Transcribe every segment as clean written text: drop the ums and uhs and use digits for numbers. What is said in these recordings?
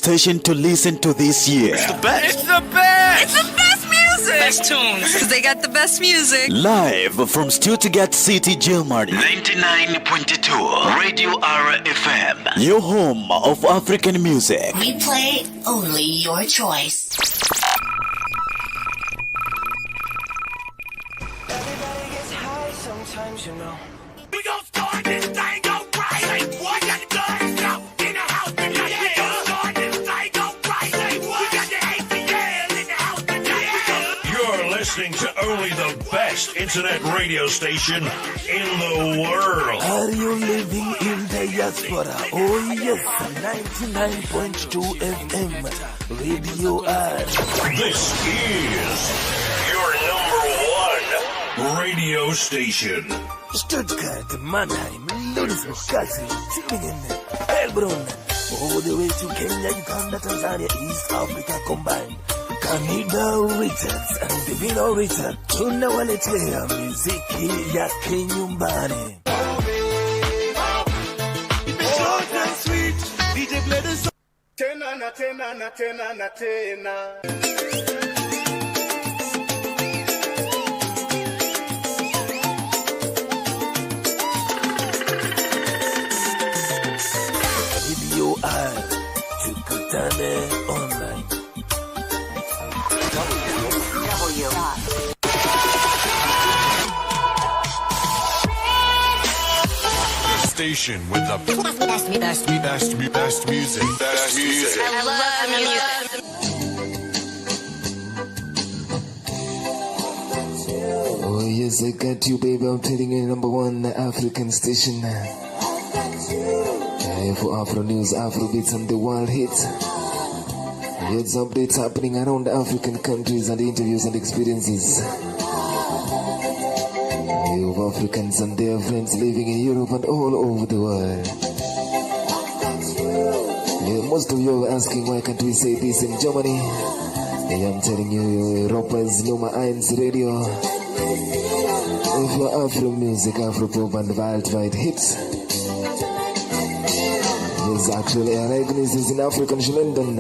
station to listen to this year. It's the best. It's the best. It's the best music. Best tunes. Because they got the best music. Live from Stuttgart City, Germany. 99.2 Radio RFM. Your home of African music. We play only your choice. Everybody gets high sometimes, you know. We gon' start this thing, go right. Like, what got the guns out in the house tonight? We gon' start this thing, go right. Like, what got the ATL in the house tonight? You're listening to only the best internet radio station in the world. Are you living in Diaspora? Oh yes, 99.2 FM, Radio R. This is your number one radio station. Stuttgart, Mannheim, Ludwigsburg, Tübingen, Heilbronn, all the way to Kenya, Uganda, Tanzania, East Africa combined. Canada Richards and Divino Richard tunawaletea muziki ya kinyumbani. Tena na tena na tena na tena. Radio R, tukutane online. Station with the best music. I love music. Oh yes, I got you, baby. I'm telling you, number one African station. For Afronews, Afrobeats, and the world hits. Here's updates happening around the African countries and interviews and experiences of Africans and their friends living in Europe and all over the world. Most of you are asking, why can't we say this in Germany? I'm telling you, Europa's Nummer 1 Radio. Für Afromusic, Afropop and worldwide hits. There's actual Ereignisses in African Ländern.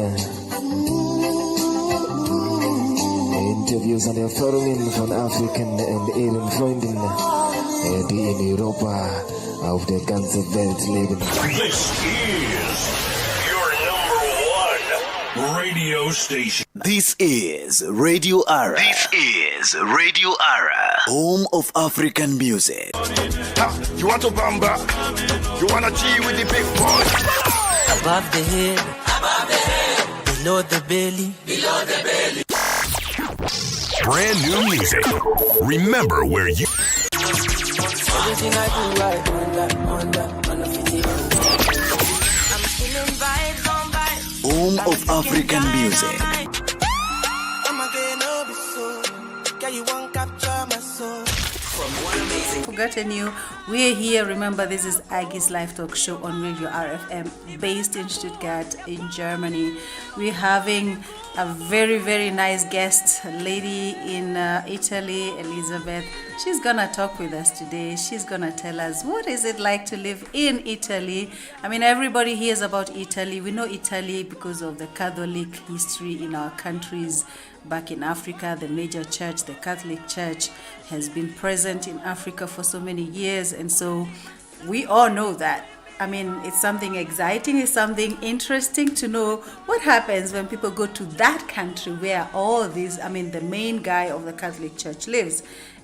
Interviews an Erfahrungen von Afrikan und ihren Freunden, die in Europa auf der ganzen Welt leben. This is your number one radio station. This is Radio Ara. This is Radio Ara. Home of African music. You want to bamba? You want to G with the big boy? Above the head, below the belly, Brand new music. Remember where you. everything I do, I do on the 50. I'm feeling vibes on vibes. Home of African music. I'm again over so, yeah, you won't capture my soul. Forgotten you. We're here. Remember, this is Aggies Live Talk Show on Radio RFM, based in Stuttgart, in Germany. We're having a very, very nice guest, a lady in Italy, Elizabeth. She's gonna talk with us today. She's gonna tell us what is it like to live in Italy. I mean, everybody hears about Italy. We know Italy because of the Catholic history in our countries. Back in Africa, the major church, the Catholic Church, has been present in Africa for so many years, and so we all know that. I mean, it's something exciting, it's something interesting to know what happens when people go to that country where all these, I mean, the main guy of the Catholic Church lives,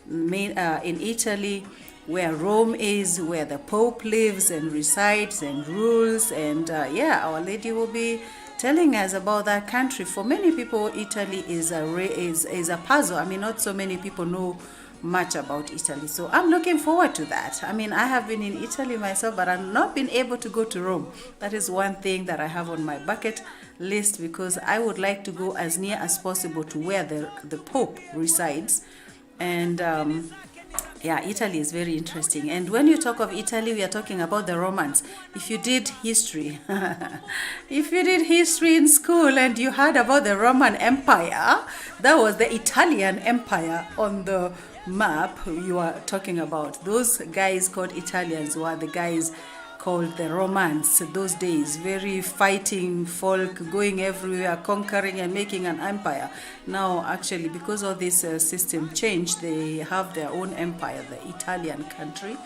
in Italy, where Rome is, where the Pope lives and resides and rules, and Our Lady will be telling us about that country. For many people, Italy is a puzzle. I mean, not so many people know much about Italy. So I'm looking forward to that. I mean, I have been in Italy myself, but I've not been able to go to Rome. That is one thing that I have on my bucket list, because I would like to go as near as possible to where the Pope resides. And Italy is very interesting. And when you talk of Italy, we are talking about the Romans. If you did history, in school and you heard about the Roman Empire, that was the Italian Empire on the map you are talking about. Those guys called Italians were the guys called the Romans. Those days, very fighting folk, going everywhere, conquering and making an empire. Now, actually, because of this system change, they have their own empire, the Italian country,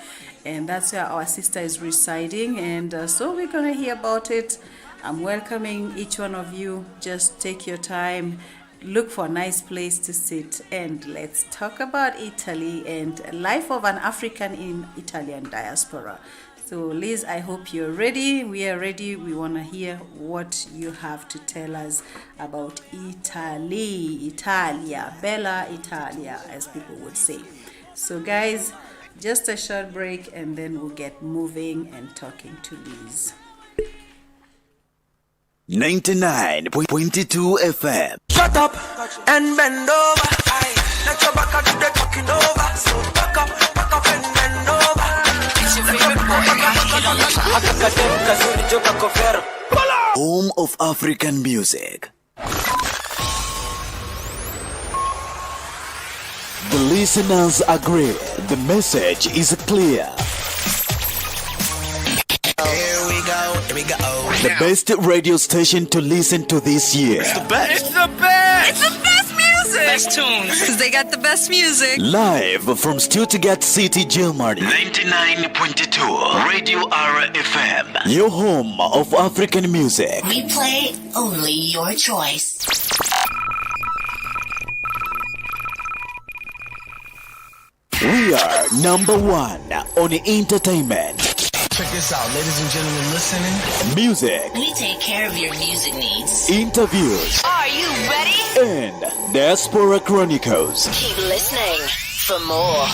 and that's where our sister is residing. And so we're gonna hear about it. I'm welcoming each one of you. Just take your time, look for a nice place to sit, and let's talk about Italy and life of an African in Italian diaspora. So Liz, I hope you're ready. We are ready. We want to hear what you have to tell us about Italy, Italia, Bella Italia, as people would say. So guys, just a short break and then we'll get moving and talking to Liz. 99.22 FM. Shut up and bend over. Aye. Let your back do the talking over. So back up and bend over. It's your favorite boy. Home of African music. The listeners agree. The message is clear. Here we go. The best radio station to listen to this year. It's the best. It's the best. It's the best music. Best tunes. Because they got the best music. Live from Stuttgart City, Germany. 99.2 Radio RFM. Your home of African music. We play only your choice. We are number one on entertainment. Check this out, ladies and gentlemen listening. Music. We take care of your music needs. Interviews. Are you ready? And Diaspora Chronicles. Keep listening for more.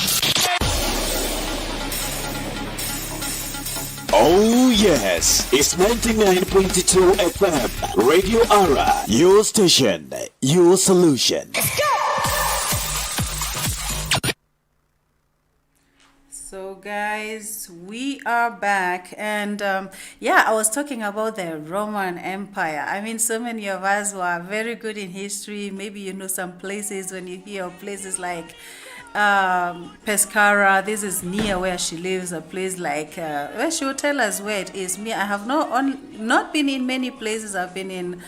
Oh yes, it's 99.2 FM, Radio Ara, your station, your solution. Let's go! So guys, we are back, and yeah, I was talking about the Roman Empire. I mean, so many of us who are very good in history, maybe you know some places. When you hear of places like Pescara, this is near where she lives, a place like where she will tell us where it is. Me, I have not been in many places. I've been in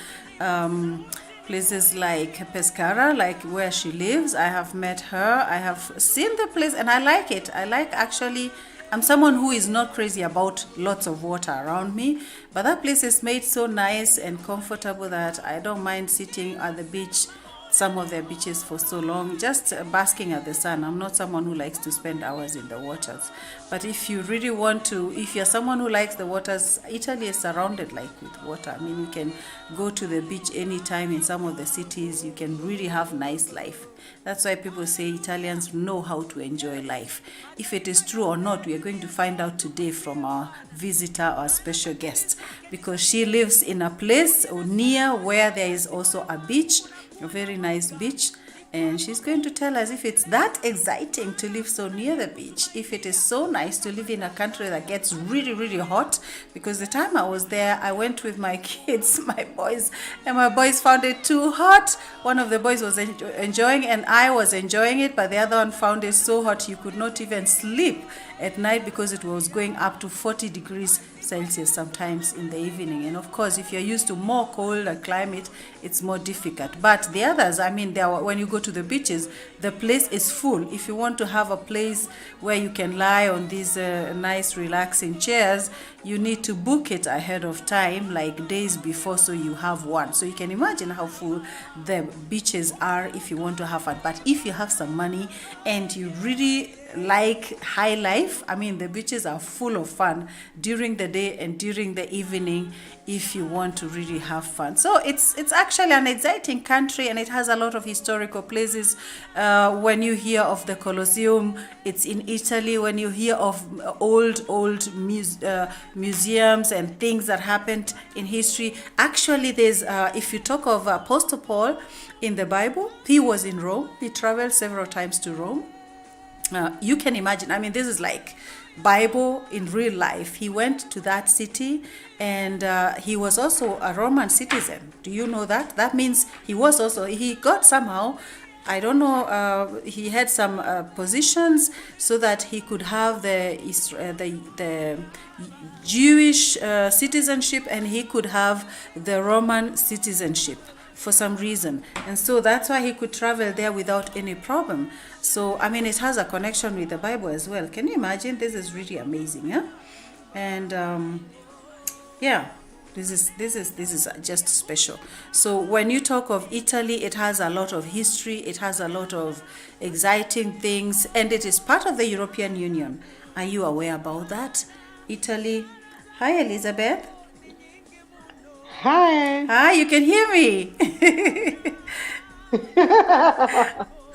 places like Pescara, like where she lives. I have met her. I have seen the place and I like it. I'm someone who is not crazy about lots of water around me, but that place is made so nice and comfortable that I don't mind sitting at the beach, some of their beaches, for so long, just basking at the sun. I'm not someone who likes to spend hours in the waters. But if you really want to, if you're someone who likes the waters, Italy is surrounded like with water. I mean, you can go to the beach anytime in some of the cities. You can really have nice life. That's why people say Italians know how to enjoy life. If it is true or not, we are going to find out today from our visitor, our special guest, because she lives in a place near where there is also a beach, a very nice beach, and she's going to tell us if it's that exciting to live so near the beach, if it is so nice to live in a country that gets really, really hot. Because the time I was there, I went with my kids, my boys, and my boys found it too hot. One of the boys was enjoying and I was enjoying it, but the other one found it so hot you could not even sleep at night because it was going up to 40 degrees Celsius sometimes in the evening. And of course, if you're used to more colder climate, it's more difficult. But the others, I mean, when you go to the beaches, the place is full. If you want to have a place where you can lie on these nice relaxing chairs, you need to book it ahead of time, like days before, so you have one. So you can imagine how full the beaches are if you want to have fun. But if you have some money and you really like high life, I mean, the beaches are full of fun during the day and during the evening if you want to really have fun. So it's actually an exciting country, and it has a lot of historical places. When you hear of the Colosseum, it's in Italy. When you hear of old museums and things that happened in history, actually there's if you talk of Apostle Paul in the Bible, he was in Rome. He traveled several times to Rome. You can imagine, I mean, this is like Bible in real life. He went to that city, and he was also a Roman citizen. Do you know that? That means he got somehow I don't know, he had some positions so that he could have the Jewish citizenship, and he could have the Roman citizenship for some reason. And so that's why he could travel there without any problem. So, I mean, it has a connection with the Bible as well. Can you imagine? This is really amazing, yeah? And yeah, this is just special. So when you talk of Italy, it has a lot of history, it has a lot of exciting things, and it is part of the European Union. Are you aware about that? Italy. Hi, Elizabeth. Hi. Hi, you can hear me.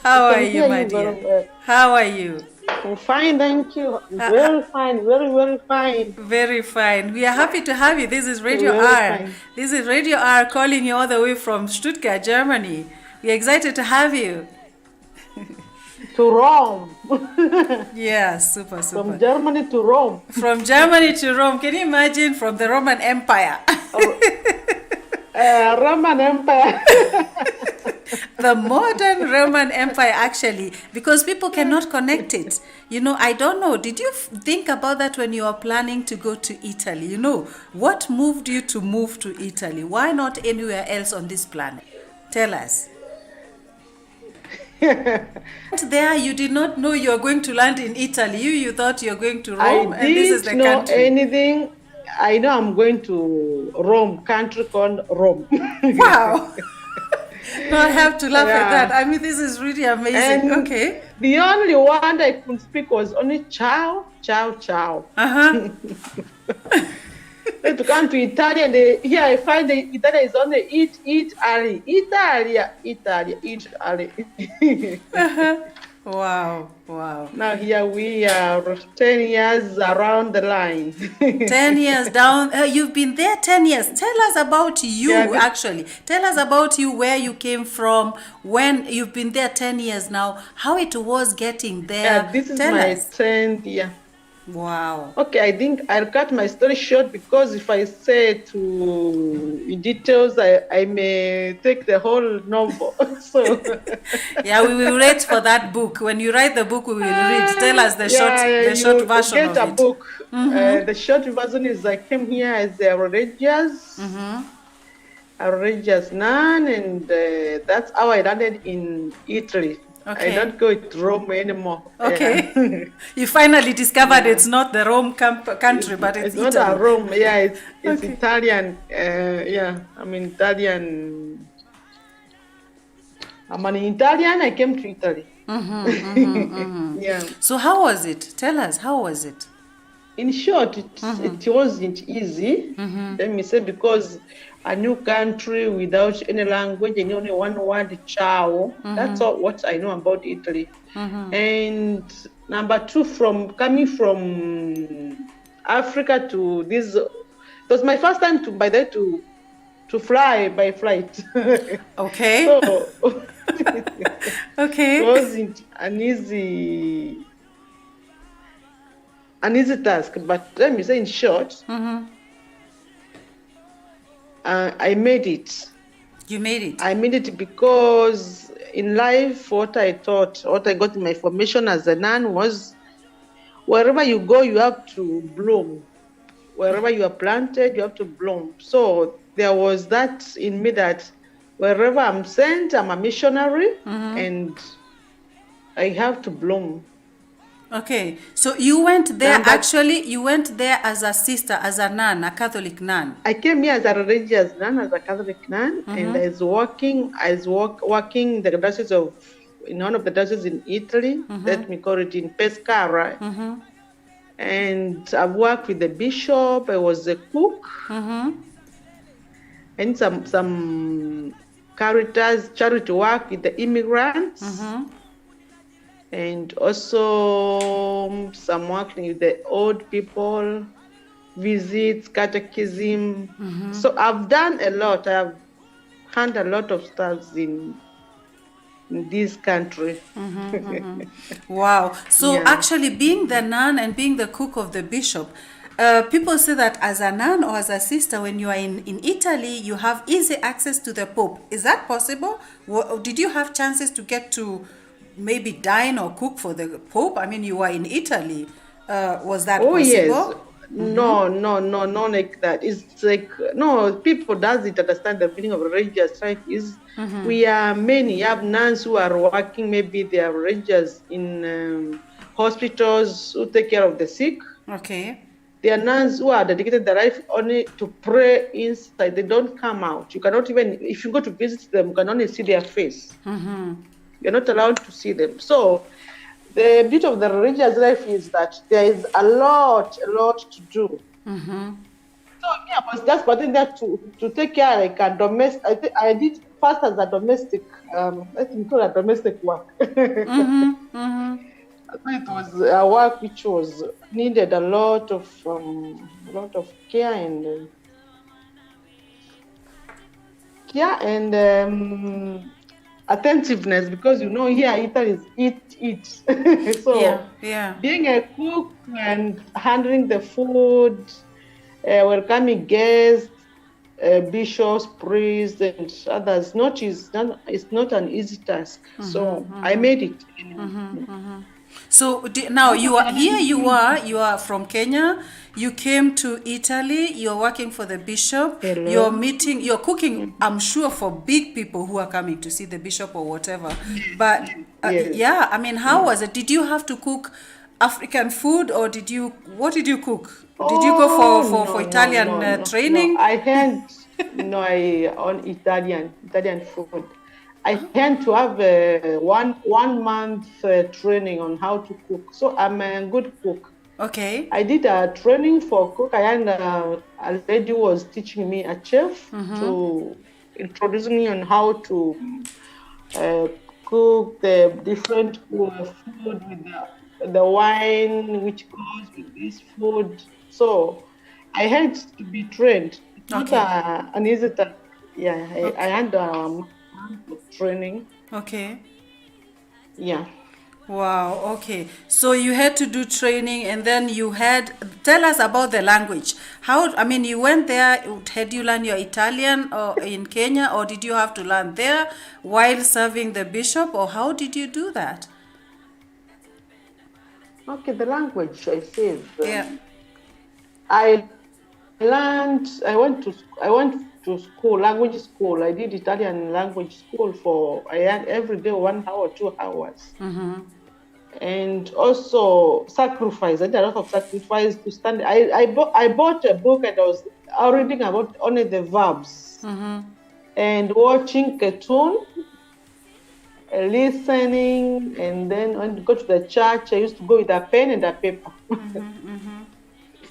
How are you, my dear? How are you? I'm fine, thank you. Very fine, very, very fine. Very fine. We are happy to have you. This is Radio Very R. fine. This is Radio R calling you all the way from Stuttgart, Germany. We're excited to have you. To Rome. Yeah, super. From Germany to Rome. From Germany to Rome. Can you imagine? From the Roman Empire. Roman Empire. The modern Roman Empire, actually, because people cannot connect it. You know, I don't know. Did you think about that when you were planning to go to Italy? You know, what moved you to move to Italy? Why not anywhere else on this planet? Tell us. There, you did not know you were going to land in Italy. You thought you were going to Rome, and this is the country. I didn't know anything. I know I'm going to Rome, country called Rome. Wow. No, I have to laugh at that. I mean, this is really amazing. And okay. The only one I could speak was only ciao, ciao, ciao. Uh-huh. To come to Italy, and here I find that Italy is only eat, Ali. Italia, eat, Ali. Uh-huh. Wow. Now here we are 10 years around the line. 10 years down. You've been there 10 years. Tell us about you, actually. Tell us about you, where you came from, when you've been there 10 years now, how it was getting there. Yeah, this is my 10th year. Wow. Okay, I think I'll cut my story short, because if I say in details, I may take the whole novel. So yeah, we will wait for that book. When you write the book, we will read. Tell us the short version get of a it. Book. Mm-hmm. The short version is I came here as a religious nun, and that's how I landed in Italy. Okay. I don't go to Rome anymore. Okay. You finally discovered it's not the Rome country, but it's Italy. Not a Rome. Yeah, it's okay. Italian. I'm Italian. I'm an Italian. I came to Italy. Yeah. So how was it? Tell us, how was it? In short, it wasn't easy. Let me say, because a new country without any language and only one word, ciao. That's all what I know about Italy. And number two, coming from Africa to this, it was my first time to fly by flight. Okay. So okay. It wasn't an easy task, but let me say in short, I made it. You made it? I made it because in life, what I got in my formation as a nun was, wherever you go, you have to bloom. Wherever you are planted, you have to bloom. So there was that in me that wherever I'm sent, I'm a missionary, and I have to bloom. Okay, so you went there, you went there as a sister, as a nun, a Catholic nun. I came here as a religious nun, as a Catholic nun, and I was working in the diocese in one of the dioceses in Italy, let me call it in Pescara. And I've worked with the bishop, I was a cook, and some charity work with the immigrants. And also some working with the old people, visits, catechism. So I've done a lot. I've done a lot of stuff in this country. Wow. So actually being the nun and being the cook of the bishop, people say that as a nun or as a sister, when you are in Italy, you have easy access to the Pope. Is that possible? Did you have chances to get to maybe dine or cook for the Pope? I mean, you were in Italy. Was that possible? Yes. No, like that. It's like, no, people doesn't understand the meaning of religious life is we are many. You have nuns who are working, maybe they are religious in hospitals who take care of the sick. Okay. There are nuns who are dedicated their life only to pray inside. They don't come out. You cannot even, if you go to visit them, you can only see their face. You're not allowed to see them. So the beauty of the religious life is that there is a lot to do. So yeah, I was just putting that to take care like a domestic. I did first as a domestic, I think called a domestic work. It was a work which was needed a lot of care and attentiveness, because here Italy is eat. So being a cook and handling the food, welcoming guests, bishops, priests, and others, it's not an easy task. So I made it. So now you are from Kenya. You came to Italy. You're working for the bishop. Hello. You're cooking, I'm sure, for big people who are coming to see the bishop or whatever. But I mean, how was it? Did you have to cook African food, or what did you cook? Did you go for Italian training? No, I had on Italian food. I had to have one month training on how to cook. So I'm a good cook. Okay. I did a training for cook. I had a lady who was teaching me, a chef, to introduce me on how to cook the different food with the wine which goes with this food. So I had to be trained. It's not an easy task. Yeah, I had training. Okay. Yeah. Wow. Okay. So you had to do training, and then tell us about the language. You went there. Had you learned your Italian or in Kenya, or did you have to learn there while serving the bishop, or how did you do that? Okay, the language I said. I went to school, language school. I did Italian language school I had every day 1 hour, 2 hours. And also sacrifice. I did a lot of sacrifice to study. I bought a book, and I was reading about only the verbs and watching cartoon, listening, and then when you go to the church, I used to go with a pen and a paper.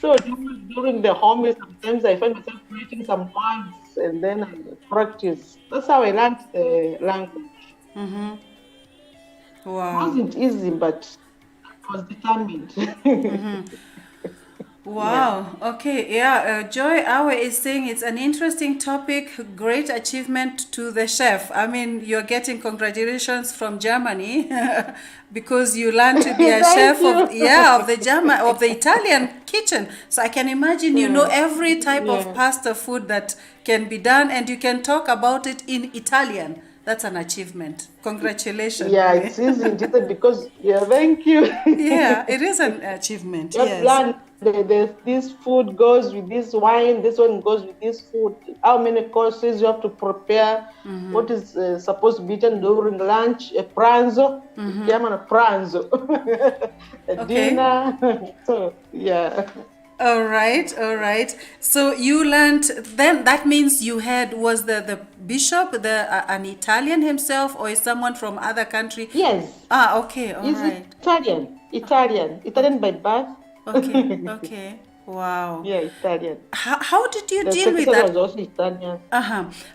So during the homily, sometimes I find myself creating some words, and then I practice. That's how I learned the language. Wow. It wasn't easy, but I was determined. Wow. Okay. Yeah. Joy Awe is saying it's an interesting topic. Great achievement to the chef. I mean, you're getting congratulations from Germany because you learned to be a chef of the Italian kitchen. So I can imagine you know every type of pasta food that can be done, and you can talk about it in Italian. That's an achievement. Congratulations. Yeah, it's easy because thank you. Yeah, it is an achievement. Just learn this food goes with this wine, this one goes with this food. How many courses you have to prepare? What is supposed to be eaten during lunch? A pranzo, a pranzo, a dinner. So yeah. All right. So you learned, then that means was the bishop an Italian himself, or is someone from other country? Yes. Okay. All He's right. Italian by birth. Okay. Wow. Yeah, Italian. How did you deal with that? Was also Italian.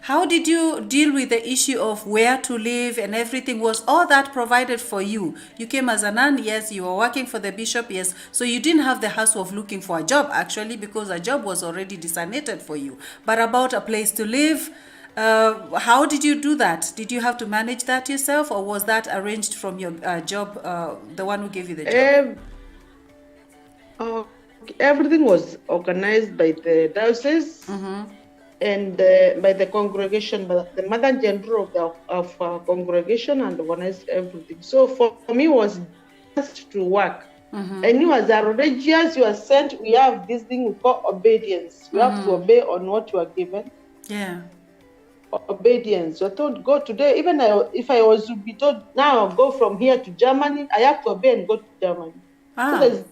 How did you deal with the issue of where to live and everything? Was all that provided for you? You came as a nun, yes. You were working for the bishop, yes. So you didn't have the hassle of looking for a job, actually, because a job was already designated for you. But about a place to live, how did you do that? Did you have to manage that yourself, or was that arranged from your job, the one who gave you the job? everything was organized by the diocese and by the congregation, but the mother general of congregation and organized everything. So for me, it was just to work. And you as a religious, you are sent, we have this thing we call obedience. You have to obey on what you are given. Yeah. Obedience. You're told, go today. Even if I was to be told, now go from here to Germany, I have to obey and go to Germany. So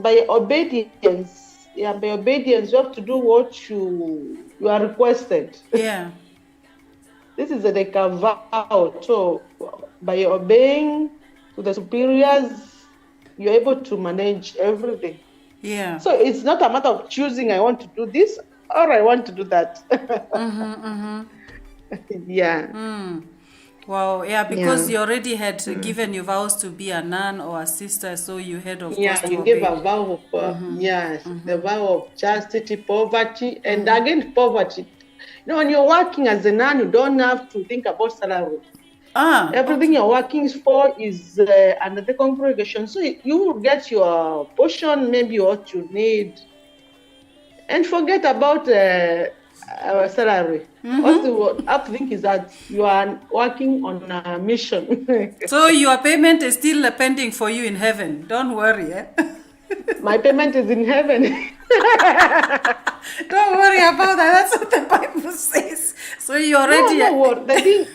by obedience, you have to do what you are requested. Yeah. This is like a vow. So by obeying to the superiors, you're able to manage everything. Yeah. So it's not a matter of choosing, I want to do this or I want to do that. Yeah. Wow. Yeah, because you already had given your vows to be a nun or a sister, so you had, of course, to you obey. give a vow of the vow of chastity, poverty, and again poverty. You know, when you're working as a nun, you don't have to think about salary. Everything you're working for is under the congregation. So you will get your portion, maybe what you need, and forget about salary. What you have to think is that you are working on a mission. So your payment is still pending for you in heaven. Don't worry. My payment is in heaven. Don't worry about that. That's what the Bible says. So you already... The thing...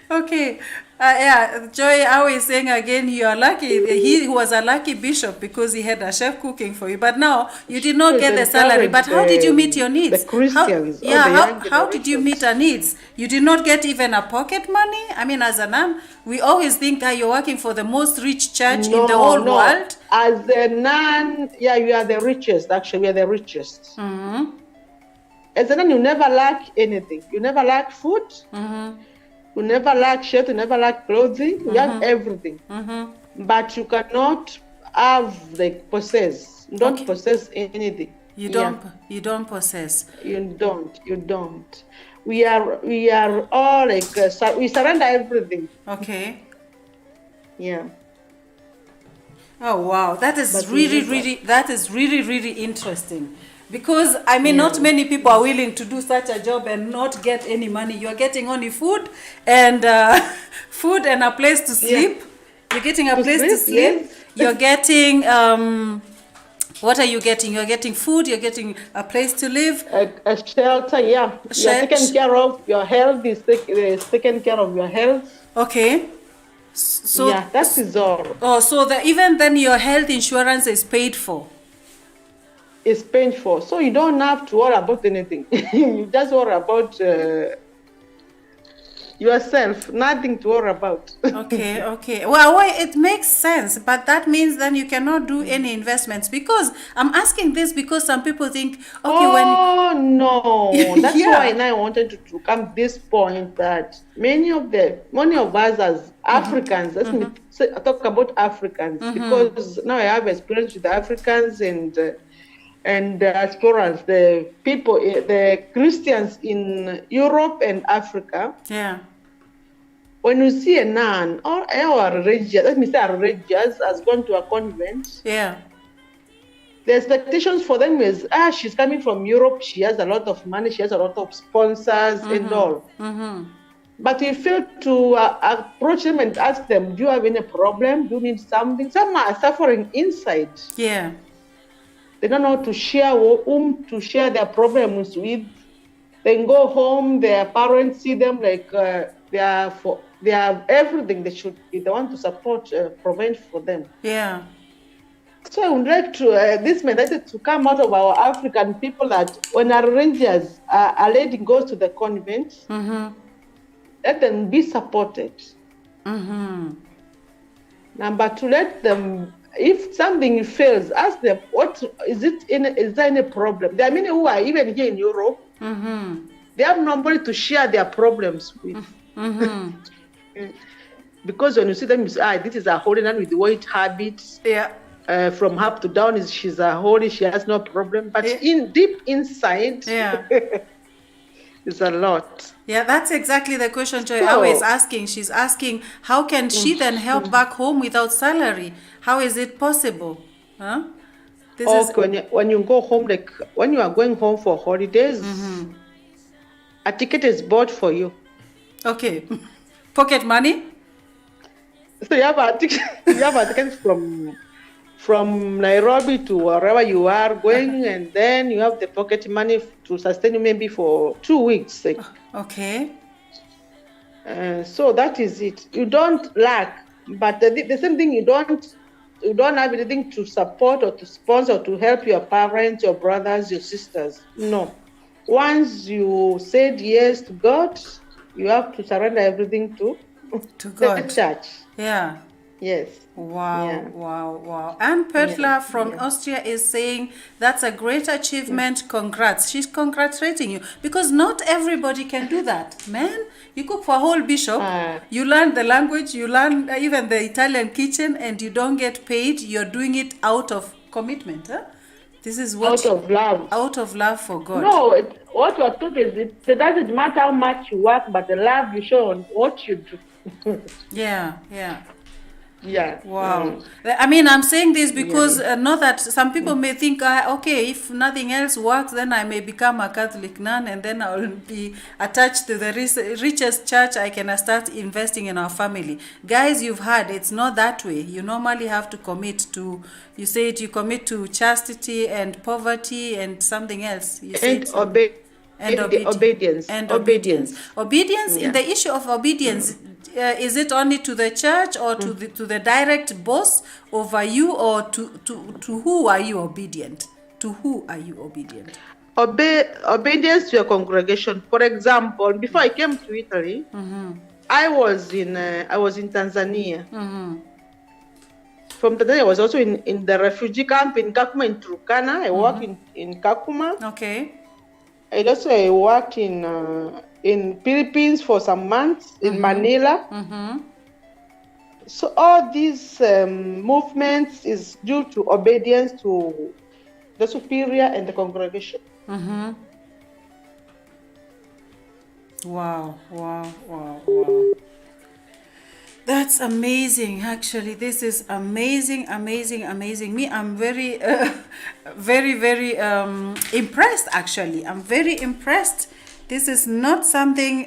Okay. Joy, I was saying again, you are lucky. He was a lucky bishop because he had a chef cooking for you. But now you did not get the salary. But how did you meet your needs? The Christians. How did you meet our needs? You did not get even a pocket money? I mean, as a nun, we always think that you're working for the most rich church in the whole world. As a nun, you are the richest. Actually, we are the richest. As a nun, you never lack anything. You never lack food. You never lack shirt. You never lack clothing. You have everything. But you cannot possess. You don't possess anything. You don't possess. You don't. We are all we surrender everything. Okay. Yeah. Oh wow, that is really interesting. Because I mean, not many people are willing to do such a job and not get any money. You are getting only food and a place to sleep. You're getting a place to sleep. You're getting what are you getting? You're getting food. You're getting a place to live. A shelter. Yeah. You're taken care of. Your health is taken care of. Your health. Okay. So that is all. Oh, so even then your health insurance is paid for. Is paid for, so you don't have to worry about anything. You just worry about yourself. Nothing to worry about. Okay. Well, it makes sense, but that means then you cannot do any investments. Because I'm asking this because some people think, no, that's why I wanted to come to this point that many of us as Africans, let me talk about Africans, because now I have experience with the Africans and diasporas, the people, the Christians in Europe and Africa. Yeah. When you see a nun or a religious has gone to a convent. Yeah. The expectations for them is, she's coming from Europe, she has a lot of money, she has a lot of sponsors and all. But you fail to approach them and ask them, do you have any problem? Do you need something? Some are suffering inside. Yeah. They don't know to share whom to share their problems with. They go home, their parents see them like they have everything they should be. They want to support, provide for them. Yeah. So I would like to this message to come out of our African people that when our rangers, a lady goes to the convent, let them be supported. Number two, let them. If something fails, ask them, is there any problem? There are many who are even here in Europe. They have nobody to share their problems with. Because when you see them, you say, this is a holy nun with white habits. Yeah. From up to down, she's a holy, she has no problem. But deep inside, It's a lot. Yeah, that's exactly the question Joy So- Awe is asking. She's asking, how can she then help back home without salary? How is it possible? Huh? This Okay, when you go home, like when you are going home for holidays, a ticket is bought for you. Okay. Pocket money? So you have a ticket, from Nairobi to wherever you are going, and then you have the pocket money to sustain you maybe for 2 weeks. Like, Okay. so that is it. You don't lack, but the same thing, you don't have anything to support or to sponsor or to help your parents, your brothers, your sisters. No. Once you said yes to God, you have to surrender everything to God. the church. Yeah. Yes. Wow, Yeah. wow. And Pertla from Austria is saying that's a great achievement. Congrats. She's congratulating you because not everybody can do that. Man, you cook for a whole bishop, you learn the language, you learn even the Italian kitchen, and you don't get paid. You're doing it out of commitment. Huh? This is what Out of love. Out of love for God. No, what you're talking is it doesn't matter how much you work, but the love you show on what you do. Yeah. Yeah. Wow. I mean, I'm saying this because not that some people may think, okay, if nothing else works, then I may become a Catholic nun and then I will be attached to the richest church. I can start investing in our family. Guys, you've heard, it's not that way. You normally have to commit to, you said you commit to chastity and poverty and something else. You said obedience. Obedience. In the issue of obedience, is it only to the church or to the direct boss over you, or to who are you obedient? To who are you obedient? Obedience to your congregation. For example, before I came to Italy, I was in Tanzania. From Tanzania, I was also in the refugee camp in Kakuma in Turkana. I worked in Kakuma. Okay. I also worked in Philippines for some months, in Manila. So all these movements is due to obedience to the superior and the congregation. Wow. That's amazing. Actually, this is amazing. Me, I'm very, very impressed. Actually, I'm very impressed. This is not something.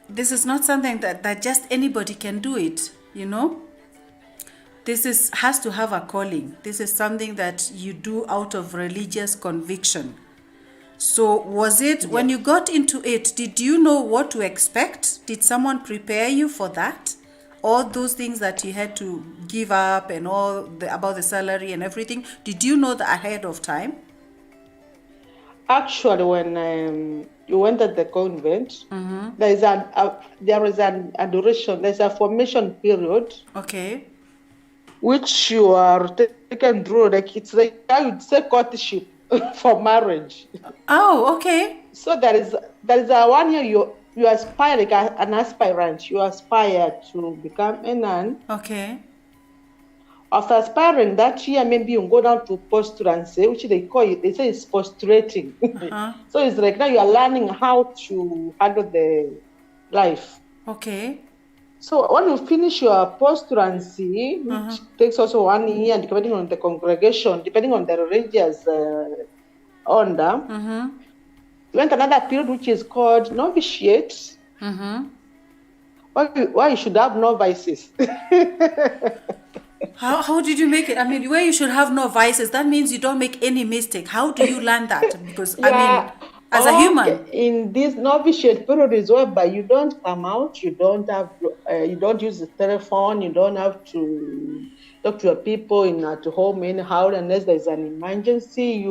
This is not something that just anybody can do it. You know. This has to have a calling. This is something that you do out of religious conviction. So was it, when you got into it, did you know what to expect? Did someone prepare you for that? All those things that you had to give up and about the salary and everything, did you know that ahead of time? Actually, when you went at the convent, there is an adoration, there's a formation period. Okay. Which you are taken through, like it's like I would say courtship for marriage. Oh, okay. So there is a 1 year you aspire, like an aspirant. You aspire to become a nun. Okay. After aspiring that year, maybe you go down to postulancy, which they say it's postulating. So it's like now you are learning how to handle the life. Okay. So when you finish your postulancy, which takes also 1 year, depending on the congregation, depending on the religious order, you went another period which is called novitiate. Why you should have novices. How did you make it? I mean, where you should have no vices, that means you don't make any mistake. How do you learn that? Because, I mean, as a human. In this novitiate period is whereby you don't come out, you don't use the telephone, you don't have to talk to your people at home anyhow unless there's an emergency.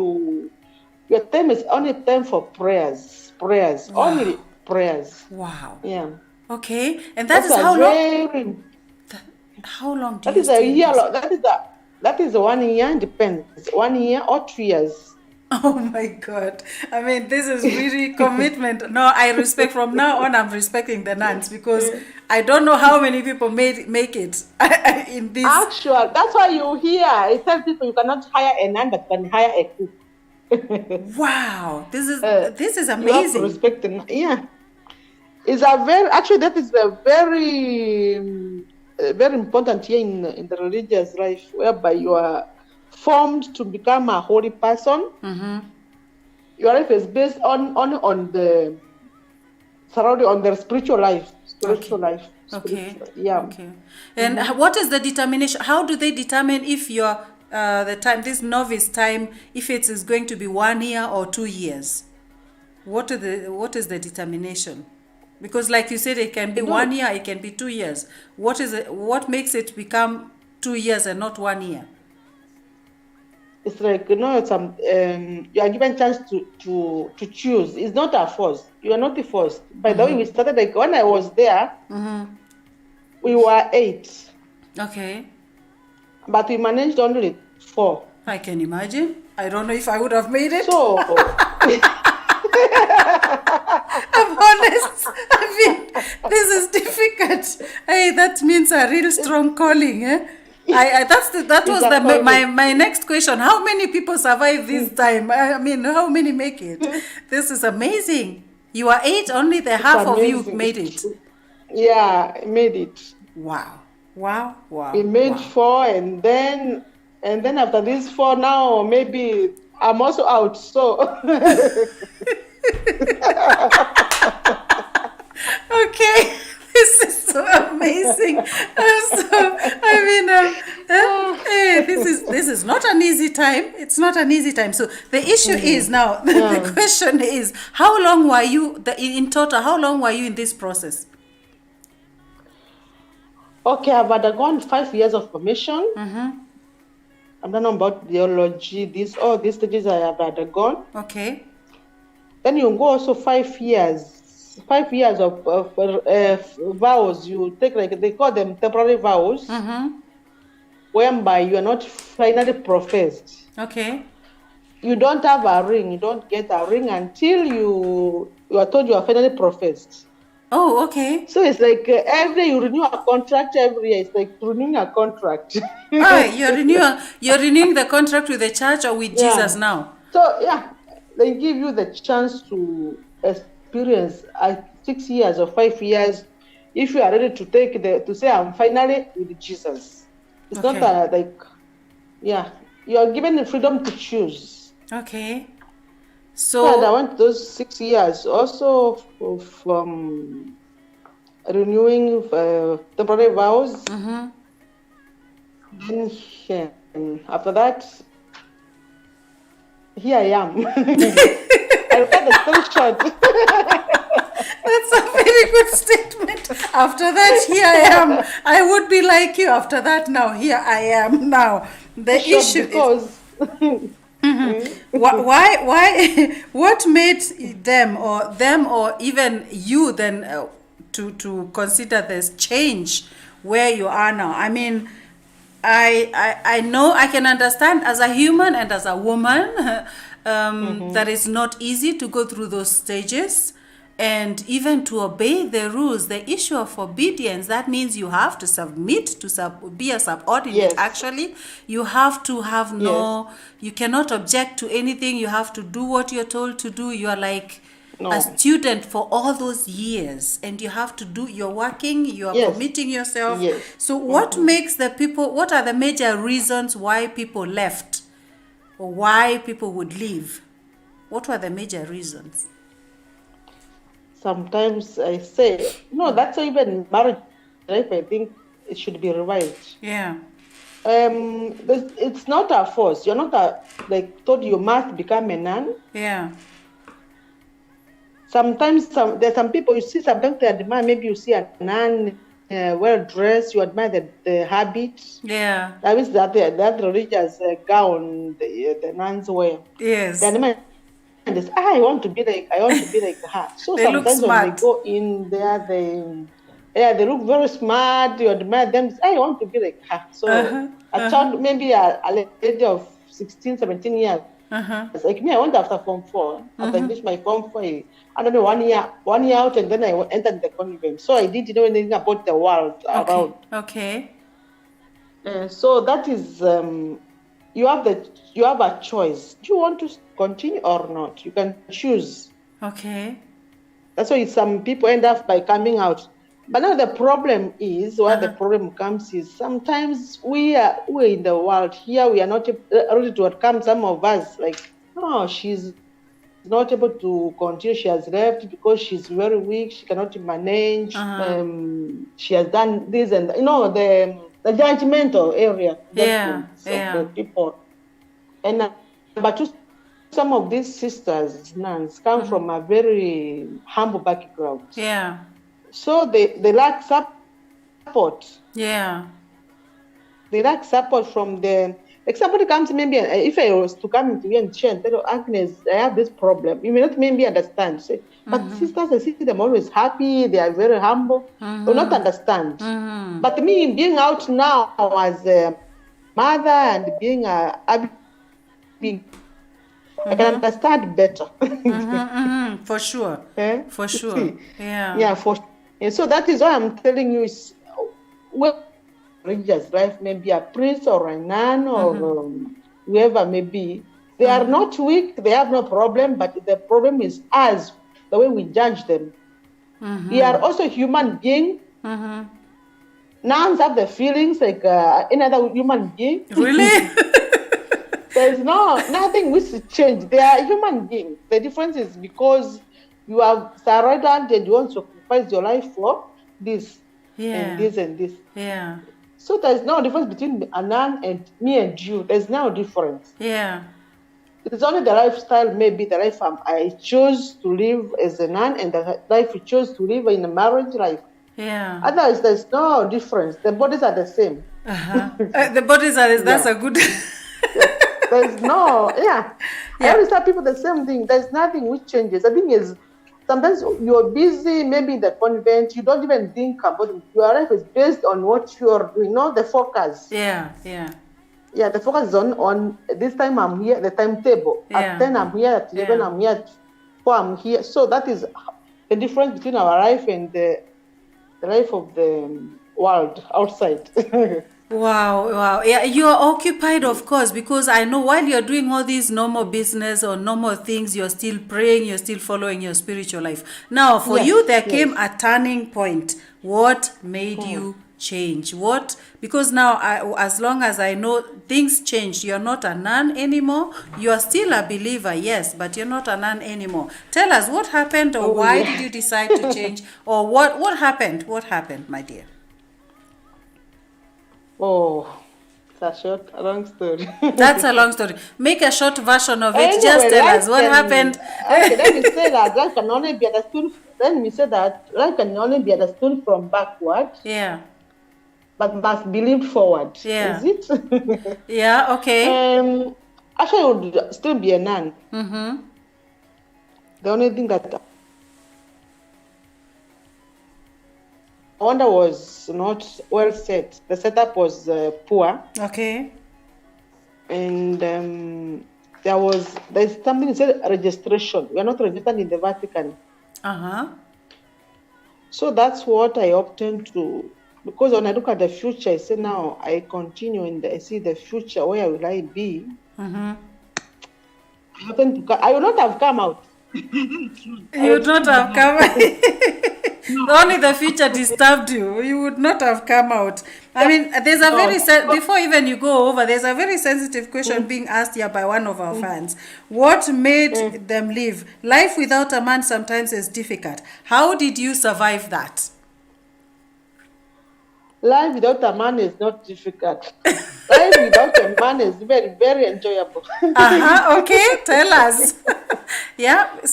Your time is only time for prayers. Wow. Only prayers. Wow. Yeah. Okay. And that is how long? How long do you stay? That is 1 year, depends. 1 year or 2 years. Oh my God. I mean, this is really commitment. No, I respect, from now on, I'm respecting the nuns because I don't know how many people make it in this. Actually, that's why you hear. I tell people you cannot hire a nun, but you can hire a cook. Wow, this is You have to amazing. respect them. Yeah. It's a that is a very important here in the religious life, whereby you are formed to become a holy person. Mm-hmm. Your life is based on the surrounding on their spiritual life. Okay. Yeah. Okay. And what is the determination? How do they determine if your this novice time, if it is going to be 1 year or 2 years? What is the determination? Because like you said, it can be 1 year, it can be 2 years. What makes it become 2 years and not 1 year? It's like, you are given chance to choose. It's not a force. You are not forced. By the way, we started like when I was there, we were 8. Okay. But we managed only 4. I can imagine. I don't know if I would have made it. So I'm honest. I mean, this is difficult. Hey, that means a real strong calling, eh? That was my next question. How many people survive this time? I mean, how many make it? This is amazing. You are 8, only the half of you made it. Yeah, I made it. Wow. We made 4, and then after these 4, now maybe I'm also out. So okay. This is so amazing. This is not an easy time. It's not an easy time. So the issue is now, the question is, how long were you, in total, how long were you in this process? Okay, I've undergone 5 years of formation. I've done about theology, all these stages I have undergone. Okay. Then you go also 5 years. 5 years of vows. You take, like they call them temporary vows, whereby you are not finally professed. Okay. You don't have a ring. You don't get a ring until you are told you are finally professed. Oh, okay. So it's like every day you renew a contract every year. It's like renewing a contract. You're renewing the contract with the church or with Jesus now? So yeah, they give you the chance to experience 6 years or 5 years if you are ready to take to say I'm finally with Jesus. It's not you are given the freedom to choose. Okay. So I went those 6 years also of renewing temporary vows. Then after that, here I am. I got the story short. That's a very good statement. After that, here I am. I would be like you. After that, now here I am. Now the issue is why? What made them or even you then to consider this change where you are now? I mean, I know I can understand as a human and as a woman that it's not easy to go through those stages. And even to obey the rules, the issue of obedience, that means you have to submit, to be a subordinate. Yes. Actually, you have to have you cannot object to anything. You have to do what you're told to do. You are like a student for all those years, and you have to do, you're working, you are committing yourself. Yes. So what makes the people, what are the major reasons why people left or why people would leave? What were the major reasons? Sometimes I say, no, that's even marriage life. I think it should be revised. Yeah. It's not a force. You're not told you must become a nun. Yeah. Sometimes there's some people you see. Sometimes they admire. Maybe you see a nun well dressed. You admire the habit. Yeah. That means that religious gown the nuns wear. Yes. They admire. And it's, I want to be like her. So they sometimes look when they go in there, they look very smart. You admire them. I want to be like her. So a child, maybe a lady of 16, 17 years. It's like me. I went after Form 4. After I finished my Form 4, I don't know, 1 year out, and then I entered the convent. So I didn't know anything about the world around. Okay. So that is you have a choice. Do you want to continue or not? You can choose. Okay. That's why some people end up by coming out. But now the problem is, the problem comes is sometimes we're in the world here, we are not ready to welcome some of us. Like, no, she's not able to continue. She has left because she's very weak. She cannot manage. She has done this and the judgmental area. Of the people. And number two, some of these sisters, nuns, come from a very humble background. Yeah. So they lack support. Yeah. They lack support from the. Like somebody comes maybe, if I was to come to you and share and tell you, Agnes, I have this problem, you may not maybe understand. Say, but sisters, I see them always happy, they are very humble. They will not understand. But me being out now as a mother and being I can understand better. For sure. For sure. See? Yeah. Yeah, and so that is why I'm telling you is religious life, maybe a priest or a nun or whoever may be, they are not weak, they have no problem, but the problem is us, the way we judge them. We are also human beings. Nuns have the feelings like any other human being. Really? There's nothing which change. They are human beings. The difference is because you have surrendered and you want to sacrifice your life for this and this and this. Yeah. So there's no difference between a nun and me and you. There's no difference. Yeah. It's only the lifestyle, maybe the life I chose to live as a nun and the life we chose to live in a marriage life. Yeah. Otherwise, there's no difference. The bodies are the same. The bodies are, that's a good... There's no, I always tell people the same thing. There's nothing which changes. The thing is, sometimes you're busy, maybe in the convent, you don't even think about it. Your life is based on what you're doing, the focus. Yeah. Yeah, the focus is on this time I'm here, the timetable. At 10 I'm here, at 11 I'm here, at 4 I'm here. So that is the difference between our life and the life of the world outside. Wow. Yeah, you are occupied, of course, because I know while you're doing all these normal business or normal things, you're still praying, you're still following your spiritual life. Now, for you, there came a turning point. What made you change? What? Because now, as long as I know, things changed. You're not a nun anymore. You are still a believer, yes, but you're not a nun anymore. Tell us what happened, or why did you decide to change, or what happened? What happened, my dear? Oh, it's a long story. That's a long story. Make a short version of it. Anyway, just tell us what happened. Okay, let me say that life can only be understood. Let me say that life can only be understood from backward. Yeah. But must be lived forward. Yeah. Is it? Yeah. Okay. Actually, I would still be a nun. The only thing that I wonder was not well set. The setup was poor. Okay. And there's something that said registration. We are not registered in the Vatican. So that's what I opted to, because when I look at the future, I say now I continue and I see the future. Where will I be? I will not have come out. You would not have come out. Only the future disturbed you. You would not have come out. I mean, there's a before even you go over, there's a very sensitive question being asked here by one of our fans. What made them leave? Life without a man sometimes is difficult. How did you survive that? Life without a man is not difficult. Life without a man is very, very enjoyable. Okay, tell us. Let me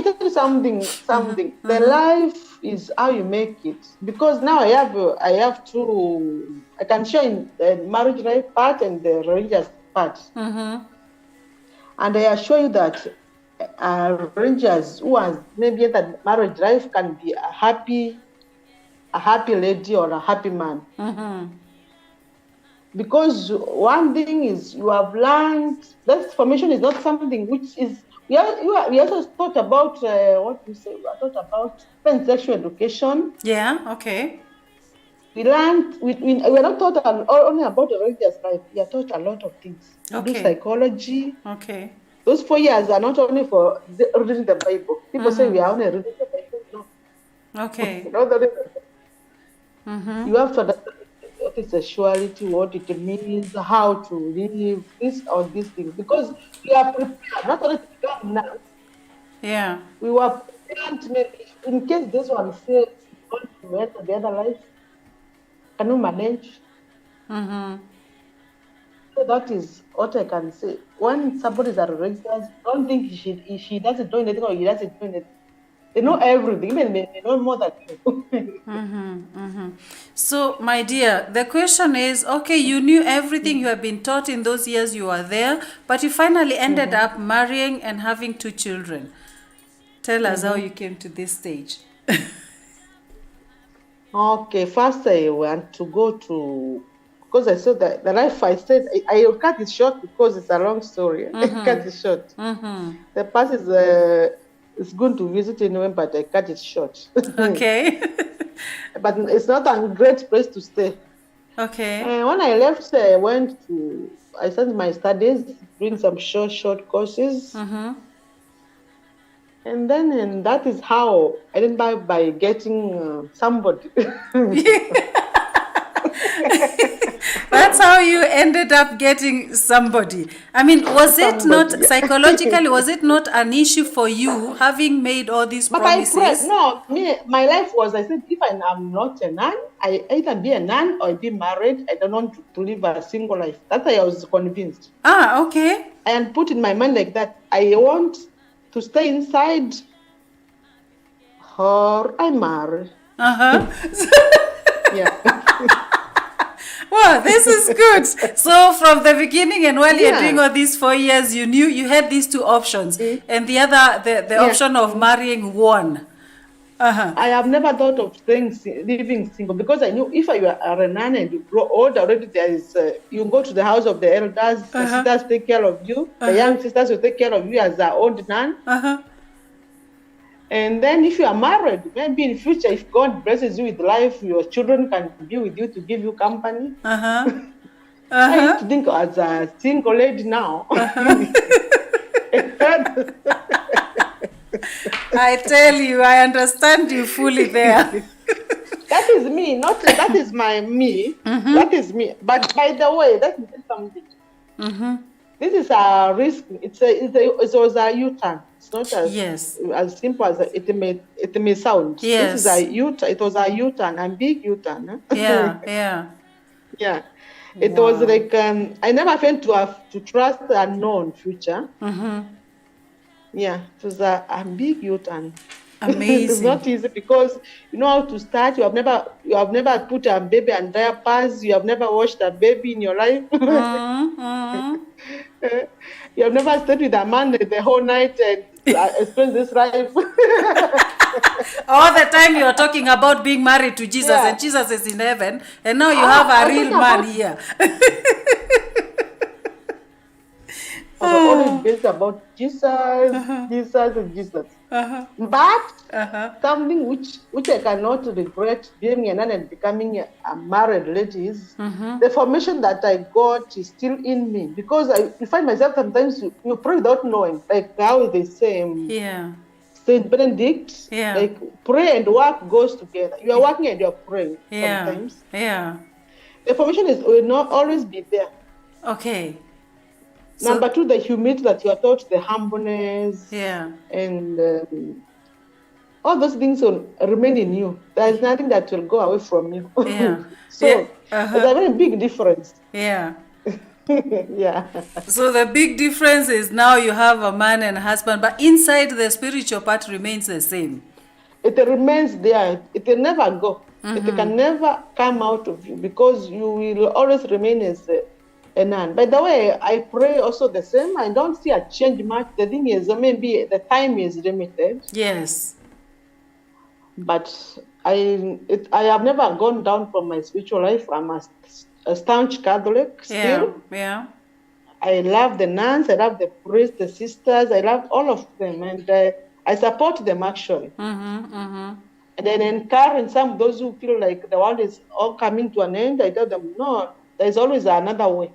tell you something. The life is how you make it. Because now I can show in the marriage life part and the religious part. And I assure you that religious who has maybe entered marriage life can be a happy lady or a happy man. Because one thing is you have learned that formation is not something which is we also thought about we thought about sexual education. Yeah, okay. we learned, we're not taught only about the religious life. We are taught a lot of things. We do psychology. Okay. Those 4 years are not only for reading the Bible. People say we are only reading the Bible. No. Okay. You have to understand what is sexuality, what it means, how to live, these things. Because we are prepared not only to become nuns. Yeah. We were prepared maybe in case this one fails, going to enter the other life. Can you manage? So that is what I can say. When somebody is a religious, don't think she doesn't do anything or he doesn't do anything. They know everything, even they know more than you. So, my dear, the question is, okay, you knew everything you have been taught in those years you were there, but you finally ended up marrying and having 2 children. Tell us how you came to this stage. Okay, first I want to go to, because I saw that the life I said, I will cut it short because it's a long story. I cut it short. The past is going to visit anyway, but I cut it short. Okay. But it's not a great place to stay. Okay. And when I left, I started my studies, doing some short courses. And then that is how I ended up by getting somebody. That's how you ended up getting somebody. I mean, was it not psychologically, was it not an issue for you having made all these promises? But I prayed. No, my life was, I said, if I'm not a nun, I either be a nun or be married. I don't want to live a single life. That's why I was convinced. Ah, okay. And put in my mind like that, I want to stay inside or I marry. Yeah. Wow, this is good. So from the beginning and while you're doing all these 4 years, you knew you had these 2 options, and the other, the option of marrying won. I have never thought of living single because I knew if I were a nun and you grow old already, there is you go to the house of the elders, the sisters take care of you, the young sisters will take care of you as an old nun. And then if you are married, maybe in future, if God blesses you with life, your children can be with you to give you company. I used to think as a single lady now. I tell you, I understand you fully there. That is me, that is me. That is me. But by the way, that is something. This is a risk. It was a U-turn. It's not as simple as it may sound. Yes. This is a U-turn. It was a U-turn, a big U-turn. Yeah. It was like I never felt to trust the unknown future. Yeah, it was a big U-turn. Amazing. It's not easy because you know how to start. You have never put a baby on diapers. You have never washed a baby in your life. You have never stayed with a man the whole night and experienced this life. All the time you're talking about being married to Jesus and Jesus is in heaven, and now you have a real man here. Always based about Jesus. But something which I cannot regret being a nun and becoming a married lady is the formation that I got is still in me, because I find myself sometimes you pray without knowing, like how they say Saint Benedict, like pray and work goes together. You are working and you are praying sometimes. The formation will not always be there. Okay. Number 2, the humility that you are taught, the humbleness, and all those things will remain in you. There is nothing that will go away from you. So there's a very big difference. So the big difference is now you have a man and a husband, but inside the spiritual part remains the same. It remains there. It will never go. It can never come out of you because you will always remain as a nun. By the way, I pray also the same. I don't see a change much. The thing is, maybe the time is limited. Yes. But I have never gone down from my spiritual life. I'm a staunch Catholic still. I love the nuns. I love the priests, the sisters. I love all of them, and I support them actually. And then encourage some of those who feel like the world is all coming to an end. I tell them, no, there's always another way.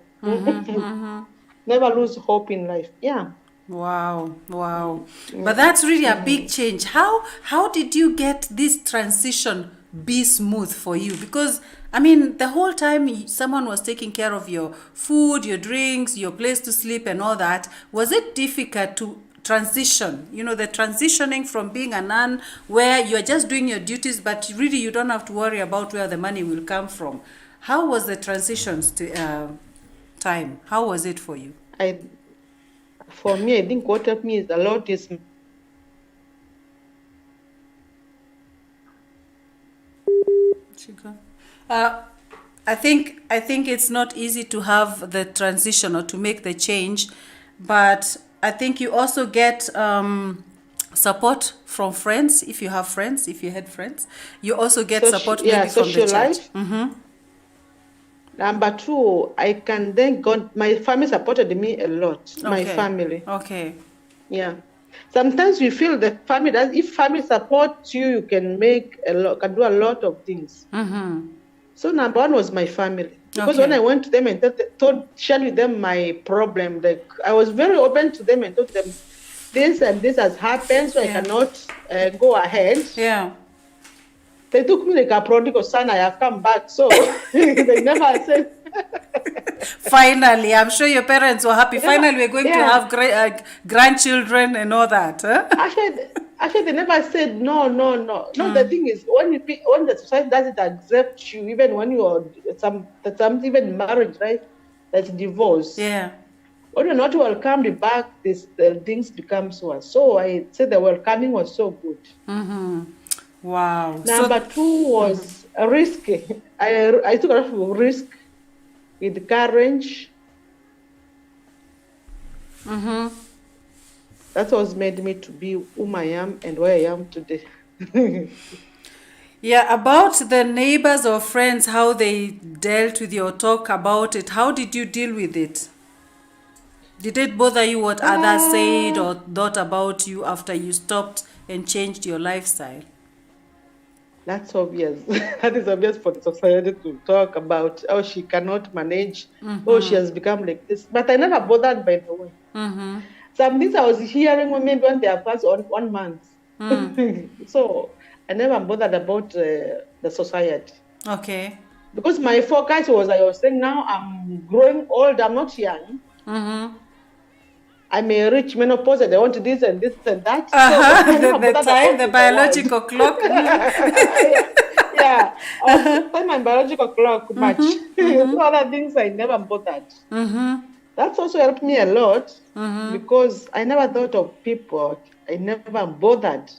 Never lose hope in life. Yeah. Wow. But that's really a big change. How did you get this transition be smooth for you? Because, I mean, the whole time someone was taking care of your food, your drinks, your place to sleep and all that. Was it difficult to transition? You know, the transitioning from being a nun where you're just doing your duties, but really you don't have to worry about where the money will come from. How was the transitions to time? How was it for you? For me, I think what helped me is a lot is I think it's not easy to have the transition or to make the change, but I think you also get support from friends if you have friends, if you had friends. You also get support maybe from the church. Number two, I can thank God. My family supported me a lot. Okay. My family. Okay. Yeah. Sometimes we feel the family does. If family supports you, you can can do a lot of things. So number one was my family, because when I went to them and shared with them my problem, like I was very open to them and told them this and this has happened, so I cannot go ahead. Yeah. They took me like a prodigal son. I have come back, so they never said. Finally, I'm sure your parents were happy. Finally, we're going to have grandchildren and all that. Huh? Actually, they never said no. No, the thing is, when the society doesn't accept you, even when you are even marriage, right? That's divorce. Yeah. When you're not welcomed back, things become worse. So I said the welcoming was so good. Wow. Number two was risky. I took a lot of risk with courage. That was made me to be whom I am and where I am today. Yeah, about the neighbors or friends, how they dealt with your talk about it. How did you deal with it? Did it bother you what others said or thought about you after you stopped and changed your lifestyle? That's obvious. That is obvious for the society to talk about how she cannot manage, how she has become like this. But I never bothered, by the way. Some things I was hearing when they are past 1 month. So I never bothered about the society. Okay. Because my focus was, I was saying, now I'm growing old, I'm not young. I may reach menopause and I want this and this and that. So the biological clock. Yeah. I find my biological clock much. So other things I never bothered. That's also helped me a lot because I never thought of people. I never bothered,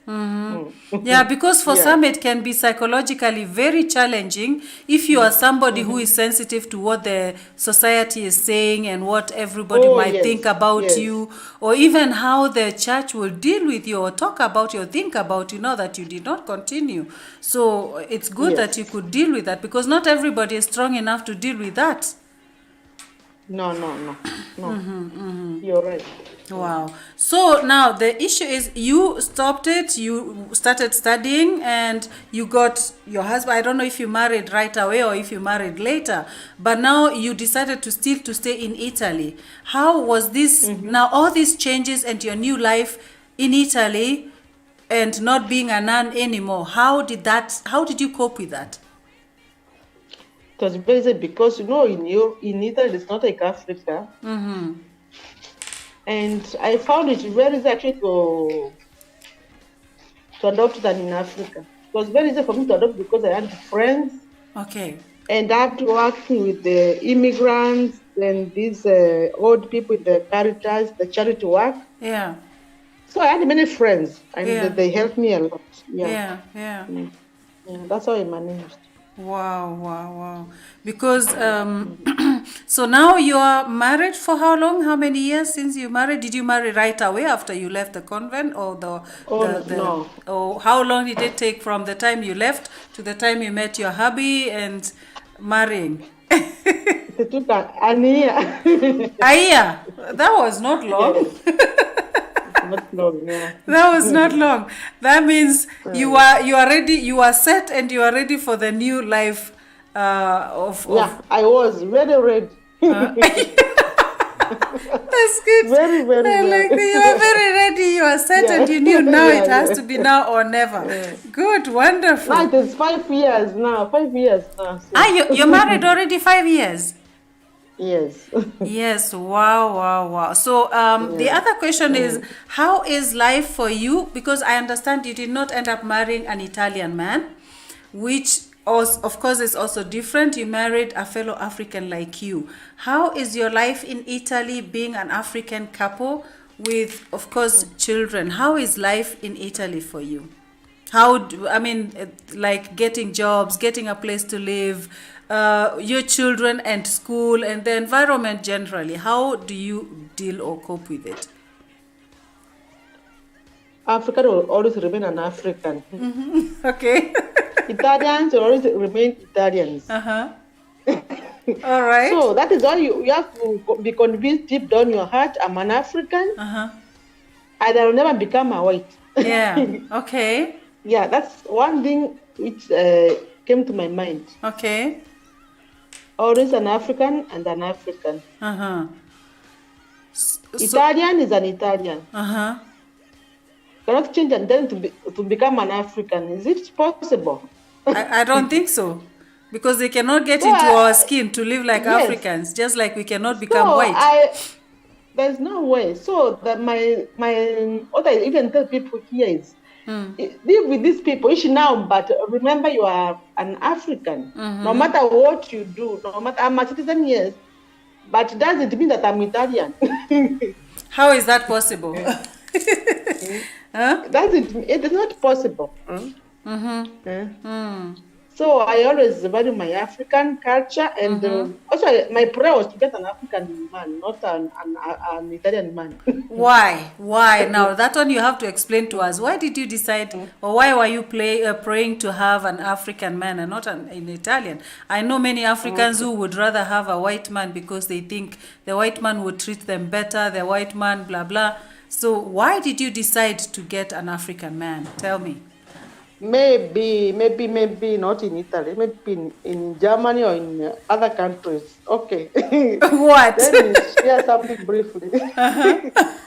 Yeah, because for some it can be psychologically very challenging if you are somebody who is sensitive to what the society is saying and what everybody might think about you, or even how the church will deal with you or talk about you or think about you, that you did not continue. So it's good that you could deal with that, because not everybody is strong enough to deal with that. No. You're right. Wow. So now the issue is you stopped it, you started studying, and you got your husband. I don't know if you married right away or if you married later, but now you decided to stay in Italy. How was this now, all these changes and your new life in Italy and not being a nun anymore? How did you cope with that? It was very easy because, in Italy, it's not like Africa. And I found it very easy actually to adopt than in Africa. It was very easy for me to adopt because I had friends. Okay. And after working with the immigrants and these old people in the Caritas, the charity work. Yeah. So I had many friends and they helped me a lot. Yeah. That's how I managed. Wow. Because, so now you are married for how long? How many years since you married? Did you marry right away after you left the convent, or no. Or how long did it take from the time you left to the time you met your hubby and marrying? It took a year. A year? That was not long. not long, yeah. That was not long. That means you are ready. You are set, and you are ready for the new life. Yeah, I was very ready. That's good. Very, very I like that. You are very ready. You are set, and you knew now it has to be now or never. Good, wonderful. Now it is 5 years now. 5 years now. So. You're married already 5 years. Yes. Yes. Wow. So the other question is, how is life for you? Because I understand you did not end up marrying an Italian man, which of course is also different. You married a fellow African like you. How is your life in Italy, being an African couple with, of course, children? How is life in Italy for you? Like getting jobs, getting a place to live, your children and school, and the environment generally. How do you deal or cope with it? Africa will always remain an African. Okay. Italians will always remain Italians. All right. So that is why you have to be convinced deep down your heart, I'm an African, and I will never become a white. Yeah. Okay. Yeah, that's one thing which came to my mind. Okay. Always an African and an African. Italian is an Italian. Cannot change and then to become an African. Is it possible? I don't think so. Because they cannot get into our skin to live like Africans, just like we cannot become white. There's no way. So that what I even tell people here is, live with these people, now, but remember you are an African. No matter what you do, no matter I'm a citizen, yes, but it doesn't mean that I'm Italian. How is that possible? It is not possible. So I always value my African culture, and also my prayer was to get an African man, not an Italian man. Why? Now that one you have to explain to us. Why did you decide, or why were you praying to have an African man and not an Italian? I know many Africans who would rather have a white man because they think the white man would treat them better, the white man, blah, blah. So why did you decide to get an African man? Tell me. Maybe not in Italy, maybe in Germany or in other countries. Okay. What? Let me share something briefly.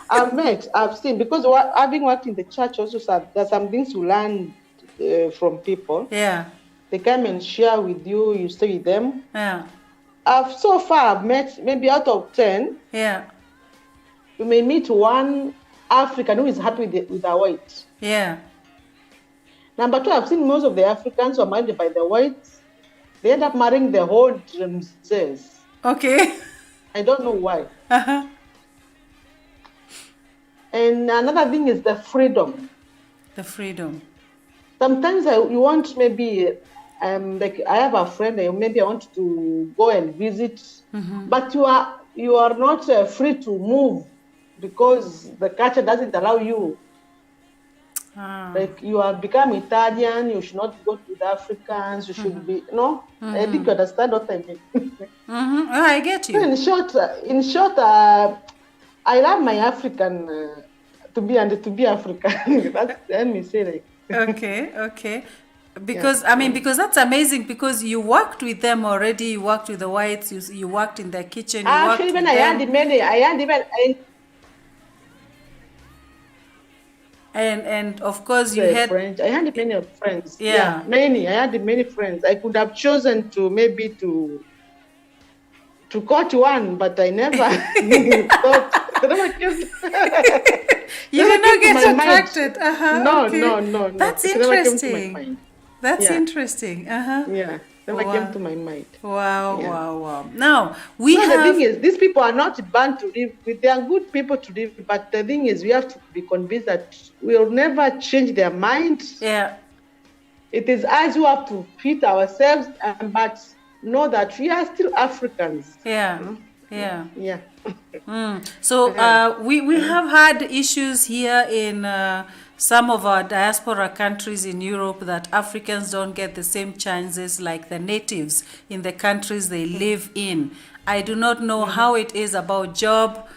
I've seen, because having worked in the church also, there's some things you learn from people. Yeah. They come and share with you, you stay with them. Yeah. I've met maybe out of 10. Yeah. You may meet one African who is happy with a white. Yeah. Number 2, I've seen most of the Africans who are married by the whites, they end up marrying the whole themselves. Okay. I don't know why. And another thing is the freedom. The freedom. Sometimes you want maybe, like I have a friend, maybe I want to go and visit, but you are not free to move because the culture doesn't allow you. Like you have become Italian, you should not go with Africans, you should be, no? I think you understand what I mean. I get you. So in short, I love my African to be African. Let me say like. Okay. Because because that's amazing, because you worked with them already, you worked with the whites, you worked in their kitchen, Actually, when I had And of course you had French. I had many friends. Yeah, many. I had many friends. I could have chosen to maybe to court one, but I never thought. You did not get attracted. No. That's interesting. That's interesting. Yeah. Never came to my mind. Wow. Now, the thing is, these people are not bound to live with. They are good people to live, but the thing is, we have to be convinced that we will never change their minds. Yeah. It is us who have to fit ourselves, but know that we are still Africans. Yeah. So we have had issues here in some of our diaspora countries in Europe that Africans don't get the same chances like the natives in the countries they live in. I do not know how it is about job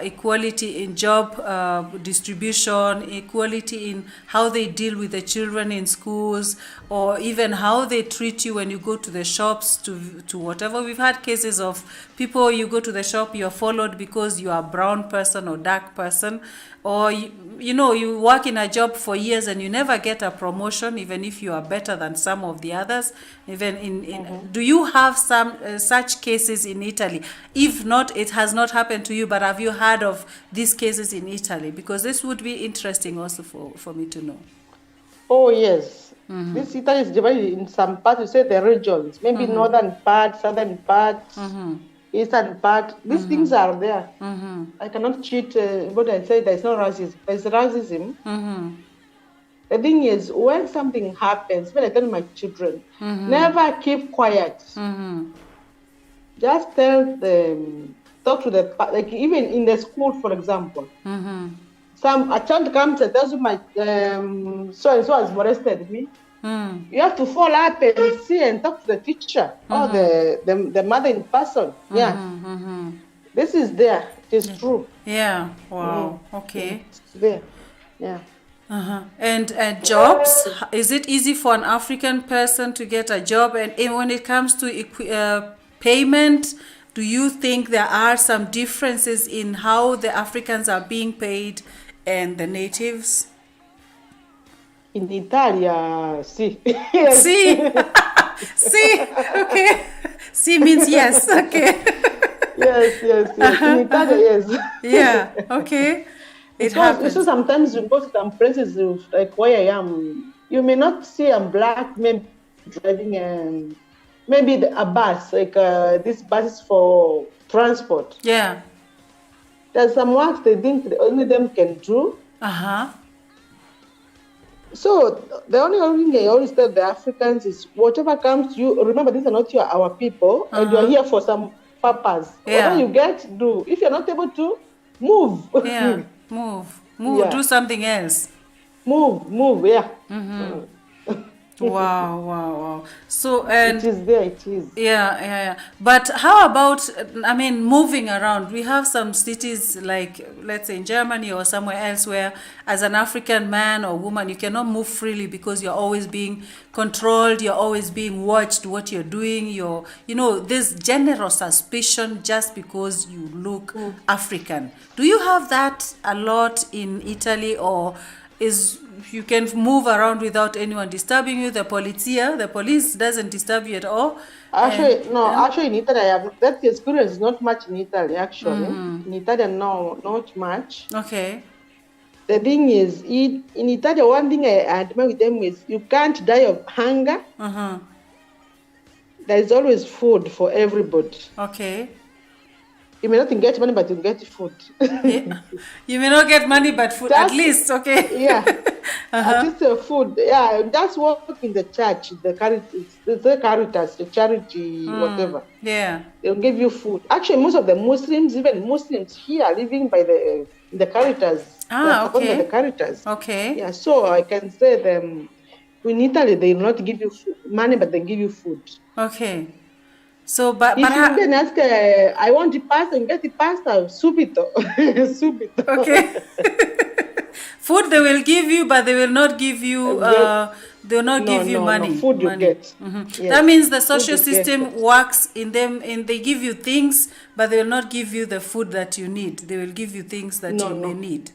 equality in job distribution, equality in how they deal with the children in schools, or even how they treat you when you go to the shops to whatever. We've had cases of people, you go to the shop, you're followed because you are a brown person or dark person, or you work in a job for years and you never get a promotion, even if you are better than some of the others. Even in do you have some such cases in Italy? If not, it has not happened to you, but have you heard of these cases in Italy? Because this would be interesting also for me to know. Oh yes, this Italy is divided in some parts. You say the regions, maybe northern part, southern part, eastern part. These things are there. I cannot cheat what I say. There's no racism. There's racism. The thing is, when something happens, when I tell my children, never keep quiet. Just tell them, talk to the, like even in the school, for example. A child comes and tells you my so-and-so has molested me. You have to follow up and see and talk to the teacher or the mother in person. This is there. It is true. Yeah. Wow. Okay. It's there. Yeah. And jobs, is it easy for an African person to get a job? And when it comes to payment, do you think there are some differences in how the Africans are being paid and the natives? In Italia, sì. See, okay. See means yes, okay. yes. In Italia, yes. Yeah, okay. It happens. So sometimes you go to some places like where I am, you may not see a black man driving maybe a bus, like this bus for transport. Yeah. There's some work they think only them can do. So the only thing I always tell the Africans is whatever comes to you, remember these are not our people, and you are here for some purpose. Whatever you get, do. If you're not able to, move. Yeah, move. Yeah. Do something else. Move, yeah. Wow. So, and it is there, it is. Yeah. But how about, moving around? We have some cities like, let's say in Germany or somewhere else where as an African man or woman, you cannot move freely because you're always being controlled, you're always being watched, what you're doing, this general suspicion just because you look African. Do you have that a lot in Italy, or you can move around without anyone disturbing you? The police doesn't disturb you at all? Actually in Italy, I have that experience, not much in Italy, actually. In Italy, no, not much. Okay. The thing is, in Italy, one thing I admire with them is you can't die of hunger. There is always food for everybody. Okay. You may not get money, but you get food. You may not get money, but food at least, okay? Yeah. At least food. Yeah, that's work in the church, the Caritas, the charity, whatever. Yeah. They'll give you food. Actually, most of the Muslims, even Muslims here, are living by the Caritas. Okay. The Caritas. Okay. Yeah, so I can say them, in Italy, they will not give you money, but they give you food. Okay. So, but if you then ask, I want the pasta, and get the pasta, subito. Okay. Food they will give you, but they will not give you. They will not give you money. No, food you get. Yes. That means the social system works in them, and they give you things, but they will not give you the food that you need. They will give you things that you may need.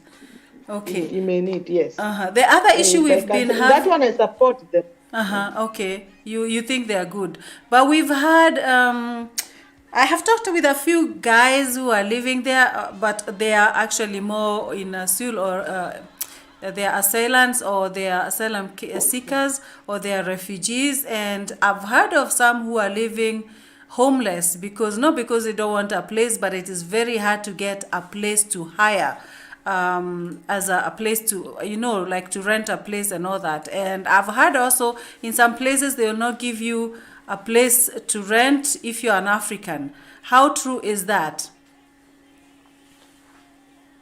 Okay. You may need, yes. The other issue we've been having. That one I support them. Okay. You think they are good, but we've had. I have talked with a few guys who are living there, but they are actually more in Asyl or they are assailants, or they are asylum seekers, or they are refugees, and I've heard of some who are living homeless not because they don't want a place, but it is very hard to get a place to hire. As a place to, like to rent a place and all that. And I've heard also in some places they will not give you a place to rent if you're an African. How true is that?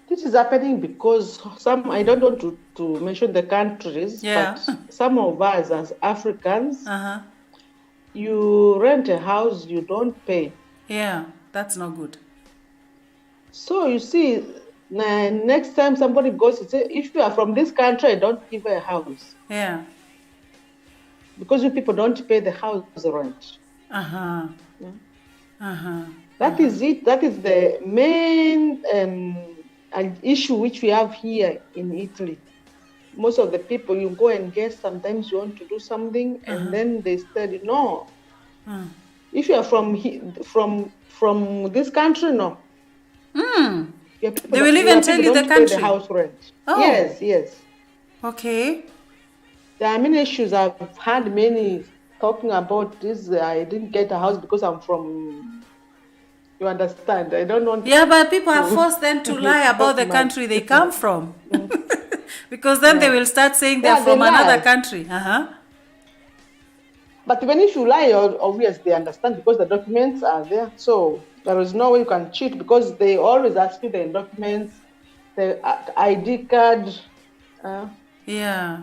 This is happening because I don't want to mention the countries, but some of us as Africans, you rent a house, you don't pay. Yeah, that's not good. So you see, next time somebody goes to say, if you are from this country, don't give her a house. Yeah. Because you people don't pay the house rent. Uh-huh. Yeah. Uh-huh. That is it. That is the main issue which we have here in Italy. Most of the people, you go and guess, sometimes you want to do something, and then they said, no. If you are from this country, no. They will even tell you the country. Pay the house rent. Oh. Yes. Okay. There are many issues. I've had many talking about this. I didn't get a house because I'm from. You understand? I don't want. Yeah, but people are forced then to lie about the country they come from, because then they will start saying they're from another country. But when if you lie, obviously they understand because the documents are there. So there is no way you can cheat because they always ask you the documents, the ID card. Yeah.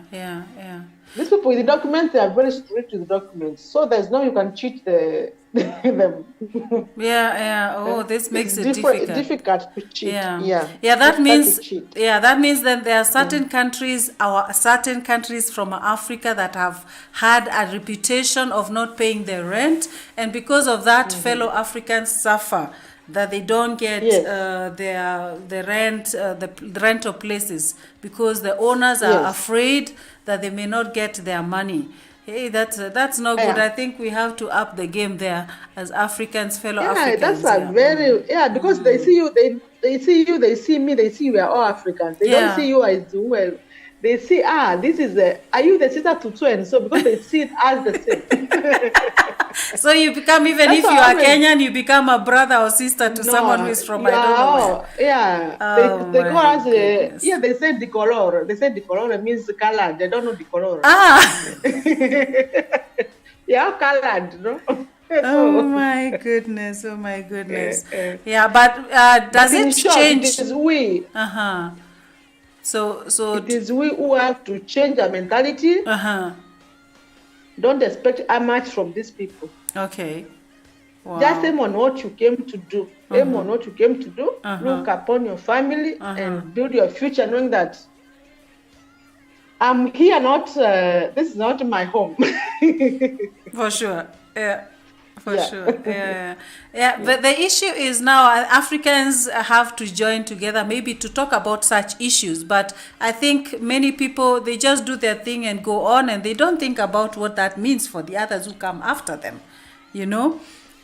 These people with the documents, they are very strict with the documents. So there's no way you can cheat them. Yeah. Oh, this makes it difficult to cheat. Yeah. That means that there are certain countries, certain countries from Africa that have had a reputation of not paying their rent, and because of that, fellow Africans suffer. That they don't get the rental places because the owners are afraid that they may not get their money. Hey, that's not good. I think we have to up the game there as Africans, fellow Africans. Because they see you, they see you, they see me, they see we are all Africans. They don't see you as well. They see, this is are you the sister to two and so, because they see it as the same. So you become, even if you are Kenyan, you become a brother or sister to someone who is from I don't know where. Yeah. Oh, they call us, they say decolor. They say decolor means colored. They don't know decolor. Yeah, colored, no? Oh my goodness. Yeah, but does it change? It is we. So it is we who have to change our mentality. Don't expect much from these people. Okay. Wow. Just aim on what you came to do. Aim on what you came to do. Look upon your family and build your future, knowing that I'm here. This is not my home. For sure. Yeah. For sure. But the issue is now Africans have to join together maybe to talk about such issues. But I think many people, they just do their thing and go on, and they don't think about what that means for the others who come after them,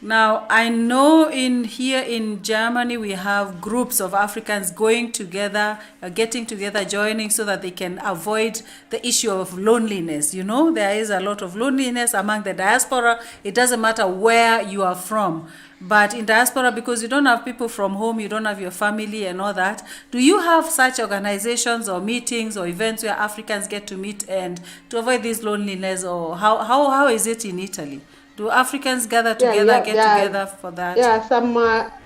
Now, I know here in Germany, we have groups of Africans going together, getting together, joining so that they can avoid the issue of loneliness. There is a lot of loneliness among the diaspora. It doesn't matter where you are from. But in diaspora, because you don't have people from home, you don't have your family and all that, do you have such organizations or meetings or events where Africans get to meet and to avoid this loneliness? Or how is it in Italy? Do Africans gather together, together for that? Yeah,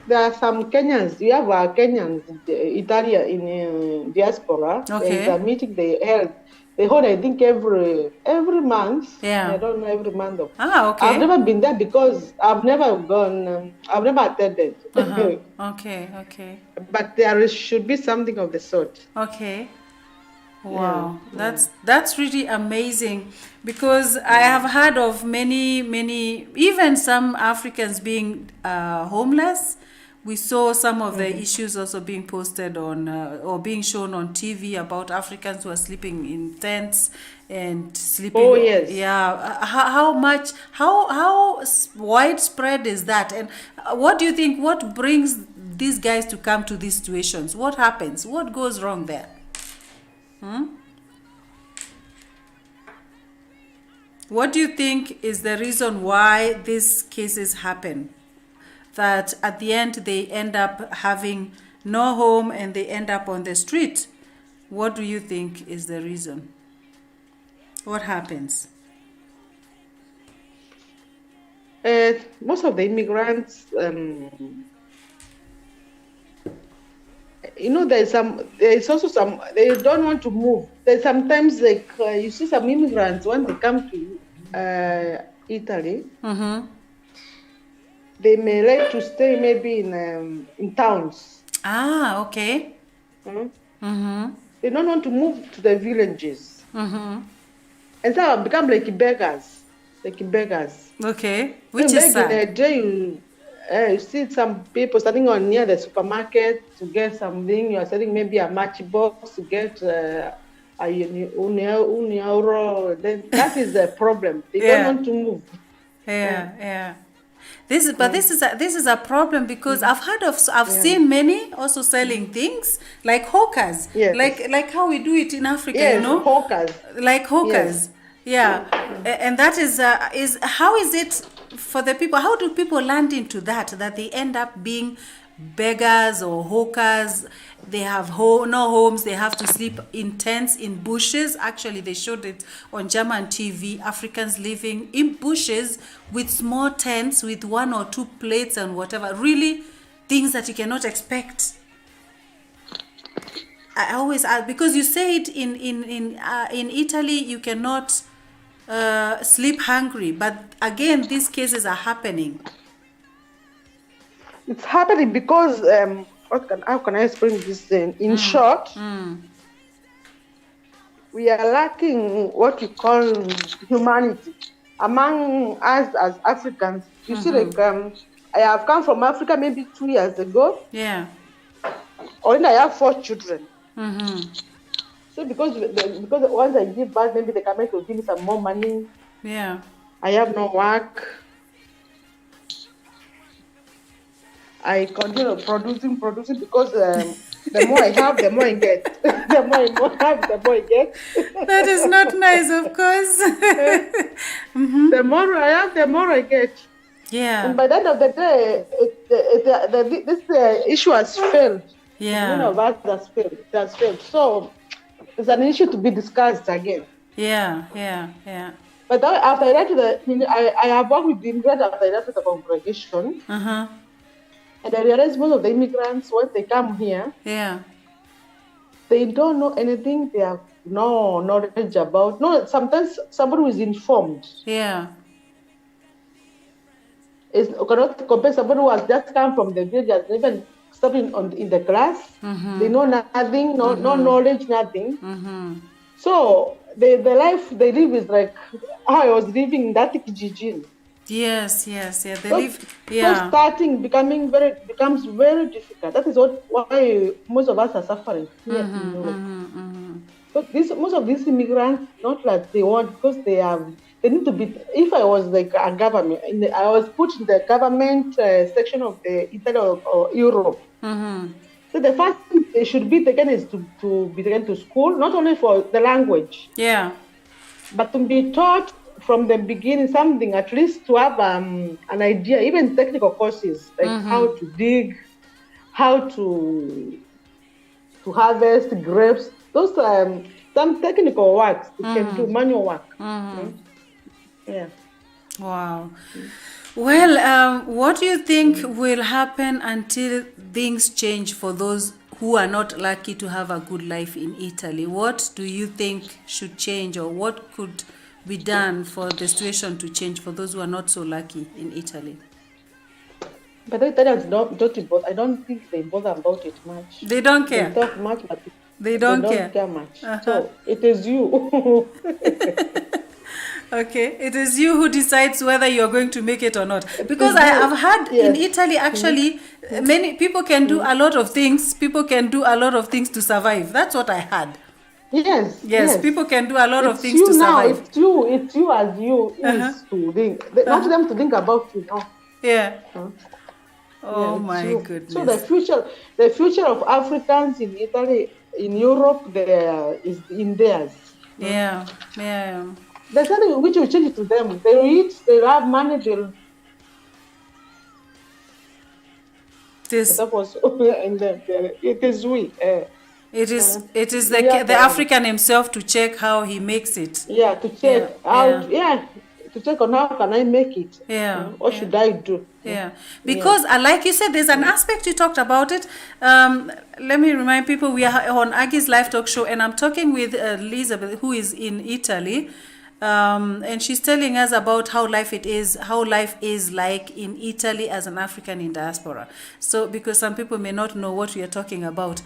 there are some Kenyans. We have our Kenyans in Italy in diaspora. Okay. There's a meeting they held. They hold, I think, every month. Yeah. I don't know, every month. Okay. I've never been there because I've never gone. I've never attended. Okay. But there should be something of the sort. Okay. Wow, that's really amazing, because I have heard of many, even some Africans being homeless. We saw some of the issues also being posted on or being shown on TV about Africans who are sleeping in tents and sleeping. Oh yes. Yeah. How widespread is that? And what do you think? What brings these guys to come to these situations? What happens? What goes wrong there? What do you think is the reason why these cases happen? That at the end they end up having no home and they end up on the street. What do you think is the reason? What happens? Most of the immigrants, there's also some, they don't want to move. There's sometimes you see some immigrants, when they come to Italy, they may like to stay maybe in towns. Ah, okay. They don't want to move to the villages. And so become like beggars. Okay. Which So is back in sad. the day, you see some people standing on near the supermarket to get something. You are selling maybe a matchbox to get a euro. Then that is the problem. They don't Yeah. want to move. Yeah. This is a problem because I've seen many also selling things like hawkers. Yes. Like how we do it in Africa, Yes, you know? hawkers. Like hawkers. Yeah. And that is how is it for the people? How do people land into that they end up being beggars or hawkers? They have no homes. They have to sleep in tents in bushes. Actually, they showed it on German TV. Africans living in bushes with small tents with 1 or 2 plates and whatever. Really, things that you cannot expect. I always ask, because you say it in Italy you cannot sleep hungry, but again these cases are happening. It's happening because how can I explain this? In short, we are lacking what we call humanity among us as Africans. You see, like I have come from Africa maybe 2 years ago. Yeah. Only I have 4 children. So because once I give birth, maybe the government will give me some more money. Yeah. I have no work. I continue producing because the more I have, the more I get. The more I have, the more I get. That is not nice, of course. The more I have, the more I get. Yeah. And by the end of the day, this issue has failed. Yeah. Many of us it has failed. So it's an issue to be discussed again. Yeah. But after I left I have worked with the immigrant after I left the congregation. And I realized most of the immigrants, once they come here, they don't know anything. They have no knowledge about. No, sometimes somebody who is informed. Yeah. You cannot compare somebody who has just come from the village, has even studied in the class. They know nothing, no knowledge, nothing. So the life they live is like how I was living in that Kijijin. Yes. They live. So starting becomes very difficult. That is why most of us are suffering here in Europe. But most of these immigrants, not like they want, because they need to be. If I was like a government, I was put in the government section of the Italy or Europe. So the first thing they should be taken is to be taken to school, not only for the language. Yeah. But to be taught from the beginning something, at least to have an idea, even technical courses like how to dig, how to harvest grapes. Those some technical works you can do, manual work. Yeah. Wow. Well, what do you think will happen until things change for those who are not lucky to have a good life in Italy? What do you think should change, or what could be done for the situation to change for those who are not so lucky in Italy? But the Italians don't bother. I don't think they bother about it much. They don't care. They talk much, but they don't care much. So it is you. Okay, it is you who decides whether you are going to make it or not. Because I have heard in Italy, actually, many people can do a lot of things. People can do a lot of things to survive. That's what I heard. Yes, people can do a lot of things to survive. It's you as you is to think. Not them to think about you. No. Yeah. Oh my goodness. So the future of Africans in Italy, in Europe, is in theirs. Yeah. There's nothing which will change it to them. They eat, they have money, they'll. It is we. It is the African himself to check how he makes it. Yeah, to check out. Yeah. To check on how can I make it. Yeah. What should I do? Yeah. Because like you said, there's an aspect you talked about it. Let me remind people we are on Aggies Live Talk Show, and I'm talking with Elizabeth, who is in Italy. And she's telling us about how life is like in Italy as an African in diaspora. So, because some people may not know what we are talking about.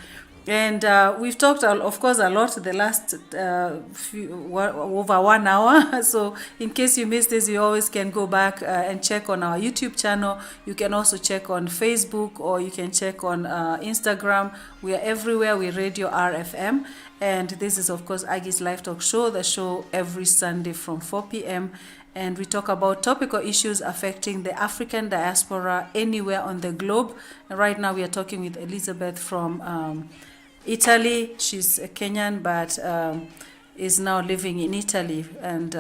And we've talked, of course, a lot the last over 1 hour. So in case you missed this, you always can go back and check on our YouTube channel. You can also check on Facebook, or you can check on Instagram. We are everywhere. We Radio RFM. And this is, of course, Aggies Live Talk Show, the show every Sunday from 4 p.m. And we talk about topical issues affecting the African diaspora anywhere on the globe. And right now we are talking with Elizabeth from Italy. She's a Kenyan, but is now living in Italy. And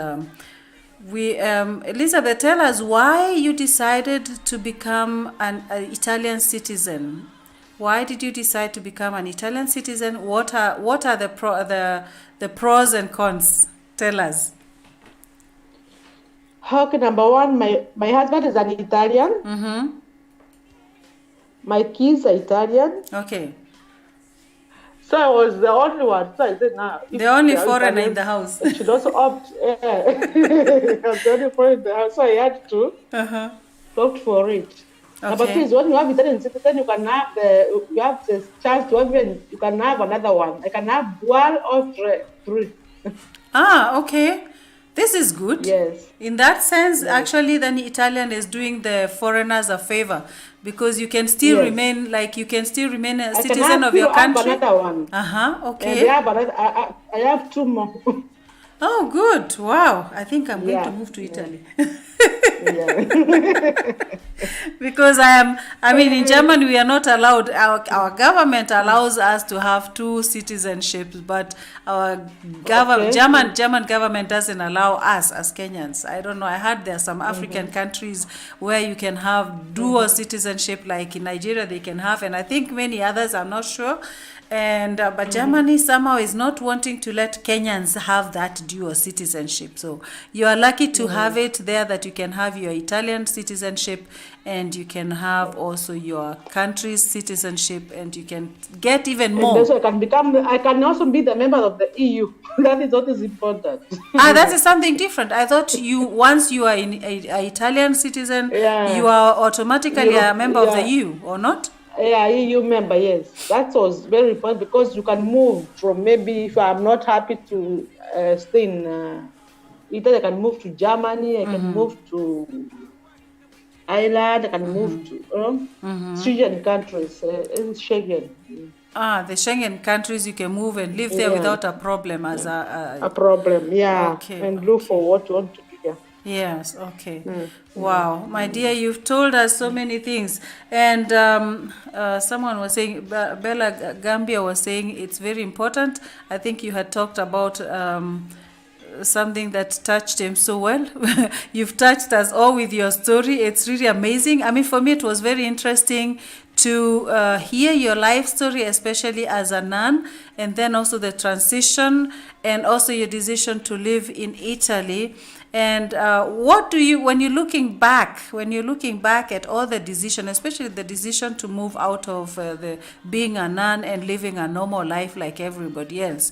Elizabeth, tell us why you decided to become an Italian citizen. Why did you decide to become an Italian citizen? What are the pros and cons? Tell us. Okay, number one, my husband is an Italian. Mm-hmm. My kids are Italian. Okay. So I was the only one. So I said, nah. The only foreigner in the house. I should also opt. I was the only foreigner in the house, so I had to opt for it. Okay. But please, when you have Italian citizen, you have the chance to have you can have another one. I can have dual or three. Okay. This is good. Yes. In that sense, actually, then Italian is doing the foreigners a favor, because you can still remain a citizen of your country. I have another one. Okay. I have two more. Oh, good. Wow. I think I'm going to move to Italy. Because in Germany, we are not allowed, our government allows us to have two citizenships, but our German government doesn't allow us as Kenyans. I don't know. I heard there are some African countries where you can have dual citizenship, like in Nigeria they can have, and I think many others, I'm not sure. And but Germany somehow is not wanting to let Kenyans have that dual citizenship. So you are lucky to have it there, that you can have your Italian citizenship and you can have also your country's citizenship, and you can get even more. And also I can also be the member of the EU. That is what is important. That is something different. I thought once you are an Italian citizen, you are automatically a member of the EU, or not? Yeah, EU member, yes. That was very important, because you can move from, maybe if I'm not happy to stay in Italy, I can move to Germany, I can move to Ireland, I can move to Schengen countries, in Schengen. The Schengen countries, you can move and live there without a problem as a problem, Okay. And look for what you want to do. Yes, okay. Wow, my dear, you've told us so many things. And someone was saying, Bella Gambia was saying it's very important. I think you had talked about something that touched him so well. You've touched us all with your story. It's really amazing. I mean, for me, it was very interesting to hear your life story, especially as a nun, and then also the transition, and also your decision to live in Italy. And what do you, when you're looking back at all the decision, especially the decision to move out of being a nun and living a normal life like everybody else,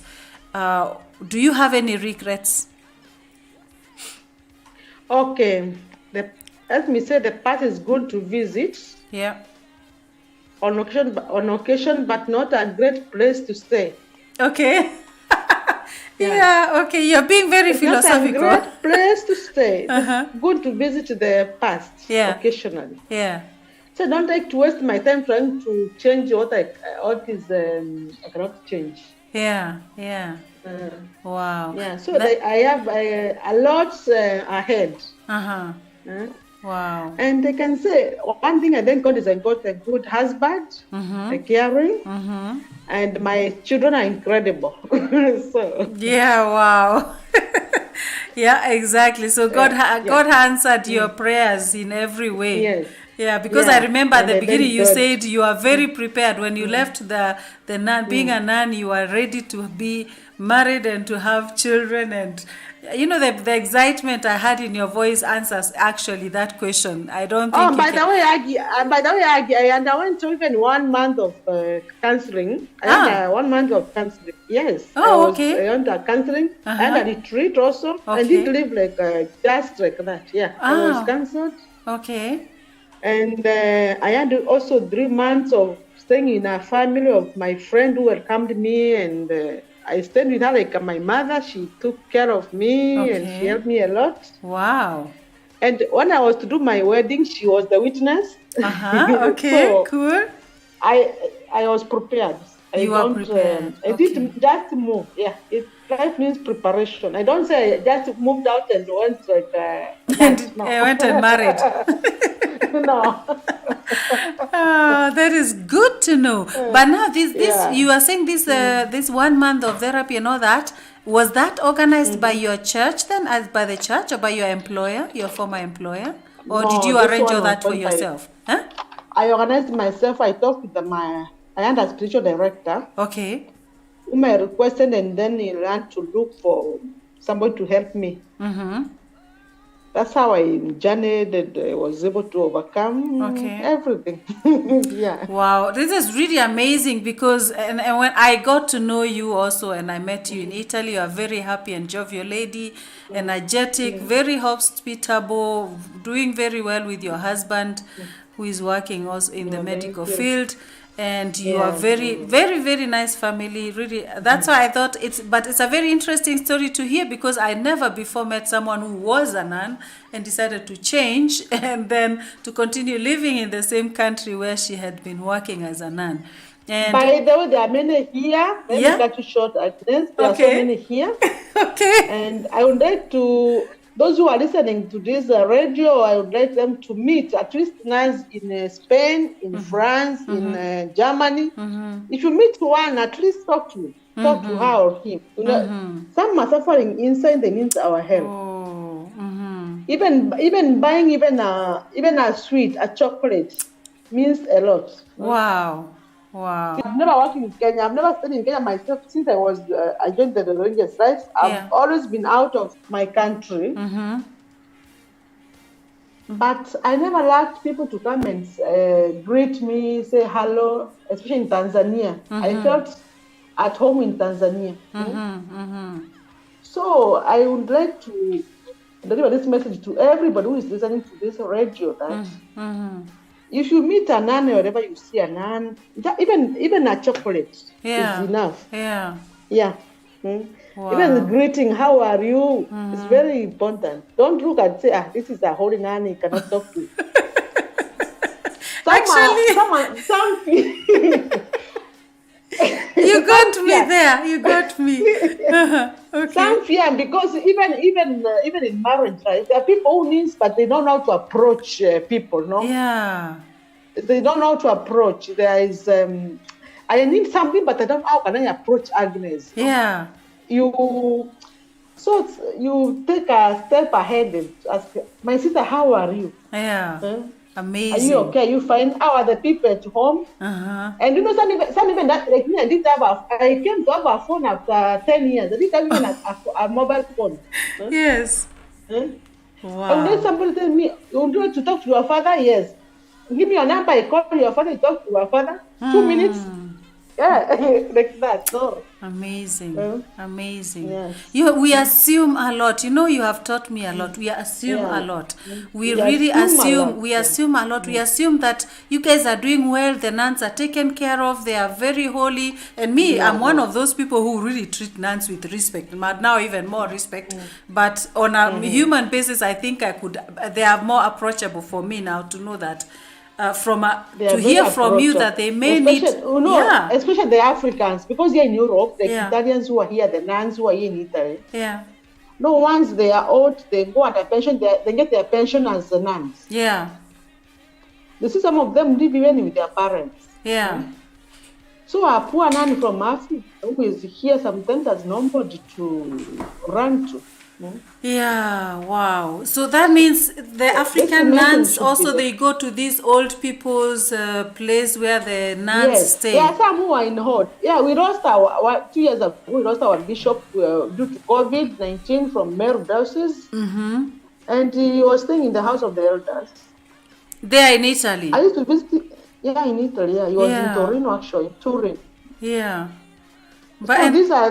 do you have any regrets? Okay, let me say the part is good to visit. Yeah. On occasion, but not a great place to stay. Okay. Yeah, okay. You're being very philosophical. Not a great place to stay. Good to visit the past occasionally. Yeah. So don't like to waste my time trying to change what I cannot change. Yeah. Wow. Yeah. So I have a lot ahead. Wow. And I can say one thing I thank God is I got a good husband, a caring, and my children are incredible. So. Yeah, wow. Yeah, exactly. So God answered your prayers in every way. Yes. Yeah, because I remember at the beginning you said you are very prepared. When you left the nun, being a nun, you are ready to be married and to have children. And, the excitement I had in your voice answers actually that question. I don't think by the way, I underwent even 1 month of counseling. I had 1 month of counseling. Yes. Okay. I under counseling and a retreat also. Okay. I didn't live just like that. Yeah. I was counseled. Okay. And I had also 3 months of staying in a family of my friend who welcomed me, and I stayed with her like my mother. She took care of me and she helped me a lot. Wow. And when I was to do my wedding, she was the witness. Okay, so cool. I was prepared. You are prepared. I didn't just move. Yeah, life means preparation. I don't say I just moved out and went I went and married. No. That is good to know. But now this you are saying this 1 month of therapy and all that, was that organized by your church then, as by the church, or by your employer, your former employer, or did you arrange all that for yourself? I organized myself. I talked with I had a spiritual director. Okay. Whom I requested, and then he learned to look for somebody to help me. Mm-hmm. That's how I journeyed and I was able to overcome everything. Yeah. Wow, this is really amazing because and when I got to know you also and I met you in Italy, you are very happy and jovial lady, energetic, very hospitable, doing very well with your husband who is working also in the medical field. And you are very, very, very nice family. Really, that's why I thought it's a very interesting story to hear because I never before met someone who was a nun and decided to change and then to continue living in the same country where she had been working as a nun. And by the way, there are many here. Let me cut you short, Agnes. There are so many here. Okay. And I would like to. Those who are listening to this radio, I would like them to meet at least nuns in Spain, in France, in Germany. If you meet one, at least talk to her or him. You know, some are suffering inside. They need our help. Even buying even a sweet, a chocolate, means a lot. Wow. Wow. I've never worked in Kenya. I've never stayed in Kenya myself since I joined the religious life. I've always been out of my country. But I never liked people to come and greet me, say hello, especially in Tanzania. I felt at home in Tanzania. So I would like to deliver this message to everybody who is listening to this radio that if you meet a nun or wherever you see a nun, even a chocolate is enough. Yeah. Wow. Even the greeting, how are you, is very important. Don't look and say, this is a holy nun, you cannot talk to. You got me there. You got me. Okay. Some fear because even in marriage, right? There are people who need, but they don't know how to approach people. No. Yeah. They don't know how to approach. There is I need something, but I don't know how can I approach Agnes. Yeah. You take a step ahead and ask, my sister, how are you? Yeah. Amazing. Are you okay? You find how are the people at home? And you know, some even that like me, I came to have a phone after 10 years. I didn't have even a mobile phone. Yes. Wow. And then somebody tell me, you want to talk to your father? Yes. Give me your number, I call your father, you talk to your father. 2 minutes. Yeah, like that. So amazing. Amazing. Yes. We assume a lot. You know, you have taught me a lot. We assume a lot. We really assume. We assume a lot. We assume that you guys are doing well. The nuns are taken care of. They are very holy. And me, I'm one of those people who really treat nuns with respect. Now even more respect. But on a human basis, I think they are more approachable for me now to know that. To hear from you that they may need, especially the Africans, because they're in Europe, the Italians who are here, the nuns who are here in Italy. Yeah. No, once they are old, they go under pension. They get their pension as the nuns. Yeah. You see, some of them live even with their parents. Yeah. So a poor nun from Africa who is here sometimes has nobody to run to. Yeah, wow. So that means the African nuns also, they go to these old people's place where the nuns stay. There are some who are in hot. Yeah, we lost our 2 years ago. We lost our bishop due to COVID-19 from Meru Diocese, and he was staying in the house of the elders. There in Italy. I used to visit. Yeah, in Italy. Yeah, he was in Torino, actually, Turin. Yeah. But so these are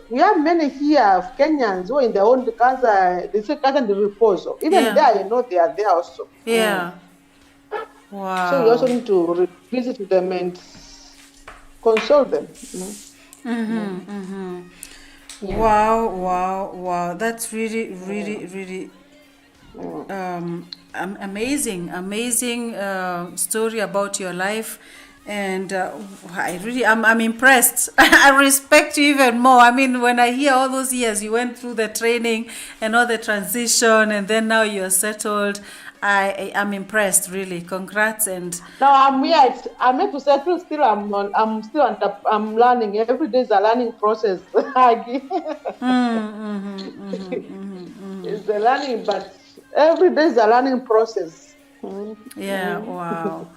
we have many here of Kenyans who are in their own casa, they say casa de reposo. Even there, they are there also. Yeah. Wow. So you also need to visit them and console them. Yeah. Wow. That's really amazing story about your life. And I'm impressed. I respect you even more. I mean, when I hear all those years you went through the training and all the transition, and then now you're settled, I'm impressed, really. Congrats. And no, I'm yet to settle. Still, I'm learning. Every day is a learning process. It's a learning, but every day is a learning process. Yeah. Wow.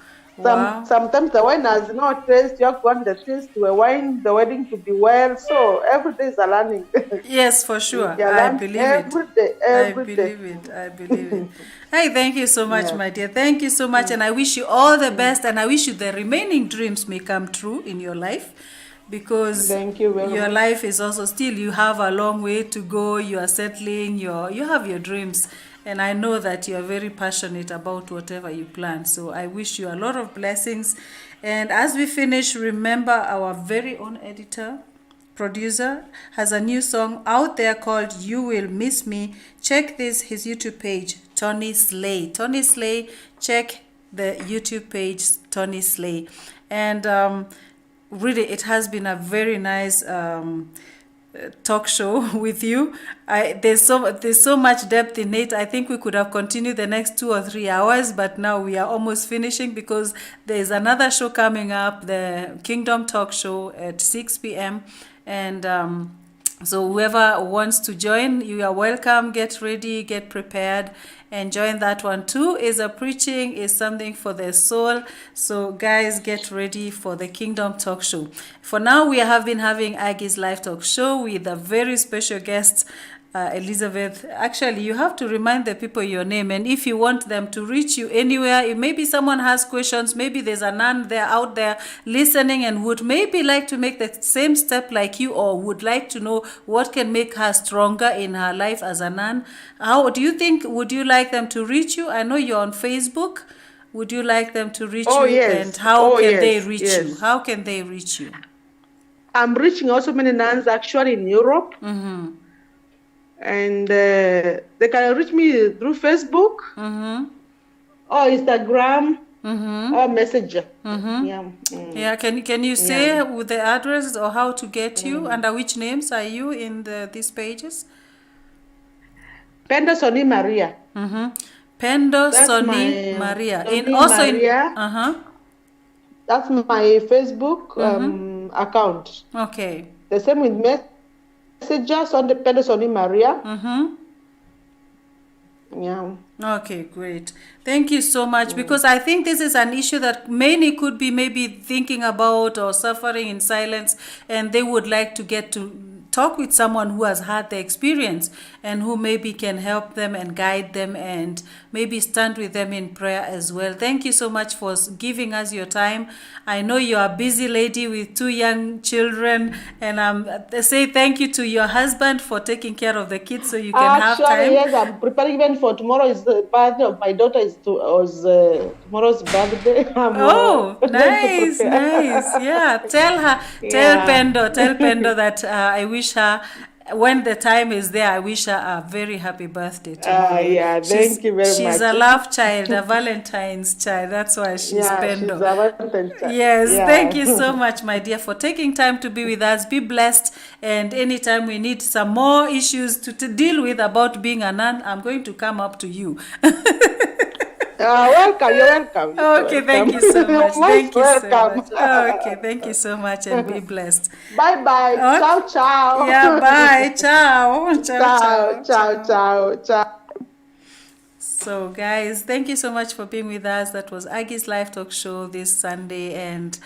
Sometimes the wine has no taste. You have to want the taste to a wine, the wedding to be well. So every day is a learning. Yes, for sure. I believe every day. I believe it. Hey, thank you so much, my dear. Thank you so much. And I wish you all the best. And I wish you the remaining dreams may come true in your life. Because thank you very your much. Life is also still, you have a long way to go. You are settling. You have your dreams. And I know that you are very passionate about whatever you plan. So I wish you a lot of blessings. And as we finish, remember our very own editor, producer, has a new song out there called You Will Miss Me. Check his YouTube page, Tony Slay. Tony Slay, check the YouTube page, Tony Slay. And really, it has been a very nice talk show with you. There's so much depth in it. I think we could have continued the next 2 or 3 hours, but now we are almost finishing because there's another show coming up, the Kingdom Talk Show at 6 p.m. And so whoever wants to join, you are welcome. Get ready, get prepared, and join that one too. Is a preaching, is something for the soul. So guys, get ready for the Kingdom Talk Show. For now, we have been having Aggies Live Talk Show with a very special guest, Elizabeth. Actually, you have to remind the people your name, and if you want them to reach you anywhere, if maybe someone has questions, maybe there's a nun out there listening and would maybe like to make the same step like you, or would like to know what can make her stronger in her life as a nun. How do you think, would you like them to reach you? I know you're on Facebook. Would you like them to reach you? Yes. And how can they reach you? How can they reach you? I'm reaching also many nuns actually in Europe. And they can reach me through Facebook or Instagram or Messenger. Yeah, can you say with the address or how to get you? Under which names are you in these pages? Pendo Soni Maria. Pendo Soni Maria. That's my Facebook account. Okay. The same with Messages on the Pendo Soni Maria. Yeah. Okay, great. Thank you so much, because I think this is an issue that many could be maybe thinking about or suffering in silence, and they would like to get to talk with someone who has had the experience and who maybe can help them and guide them and maybe stand with them in prayer as well. Thank you so much for giving us your time. I know you're a busy lady with 2 young children, and I say thank you to your husband for taking care of the kids so you can have time. Yes, I'm preparing even for tomorrow. Is the birthday of my daughter. Tomorrow's birthday. Nice. Yeah, tell Pendo that I wish her, when the time is there, I wish her a very happy birthday tomorrow. Thank you very much. She's a love child, a Valentine's child. That's why she's Pendo. She's a Valentine's child. Yes, thank you so much, my dear, for taking time to be with us. Be blessed. And anytime we need some more issues to deal with about being a nun, I'm going to come up to you. Welcome, you're welcome. Okay, thank you so much. Thank you so welcome. much. Okay, thank you so much and be blessed. Bye-bye. Okay. Ciao, ciao. Yeah, bye. Ciao. Ciao. So, guys, thank you so much for being with us. That was Aggies Live Talk Show this Sunday, and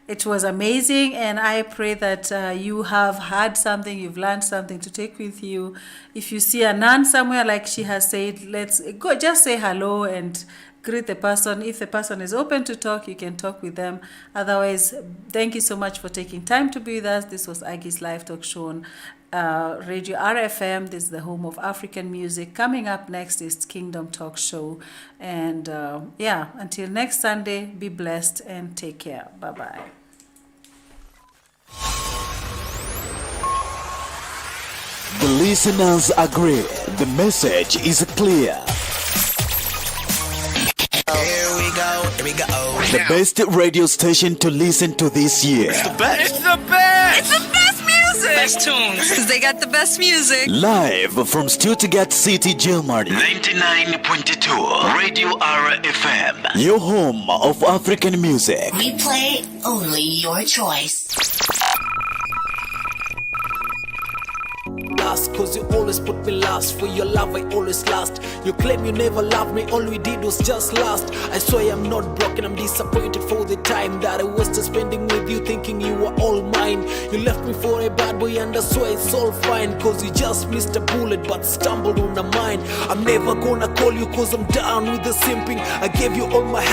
it was amazing. And I pray that you have had something, you've learned something to take with you. If you see a nun somewhere, like she has said, let's go, just say hello and greet the person. If the person is open to talk, you can talk with them. Otherwise, thank you so much for taking time to be with us. This was Aggies Live Talk Show on Radio RFM. This is the home of African music. Coming up next is Kingdom Talk Show. And until next Sunday, be blessed and take care. Bye-bye. The listeners agree. The message is clear. Here we go. The best radio station to listen to this year. It's the best. It's the best. It's the best music. Best tunes. Because they got the best music. Live from Stuttgart City, Germany. 99.2 Radio RFM. Your home of African music. We play only your choice. Cause you always put me last. For your love I always last. You claim you never loved me, all we did was just last. I swear I'm not broken, I'm disappointed for the time that I was just spending with you, thinking you were all mine. You left me for a bad boy and I swear it's all fine. Cause you just missed a bullet but stumbled on a mine. I'm never gonna call you cause I'm down with the simping. I gave you all my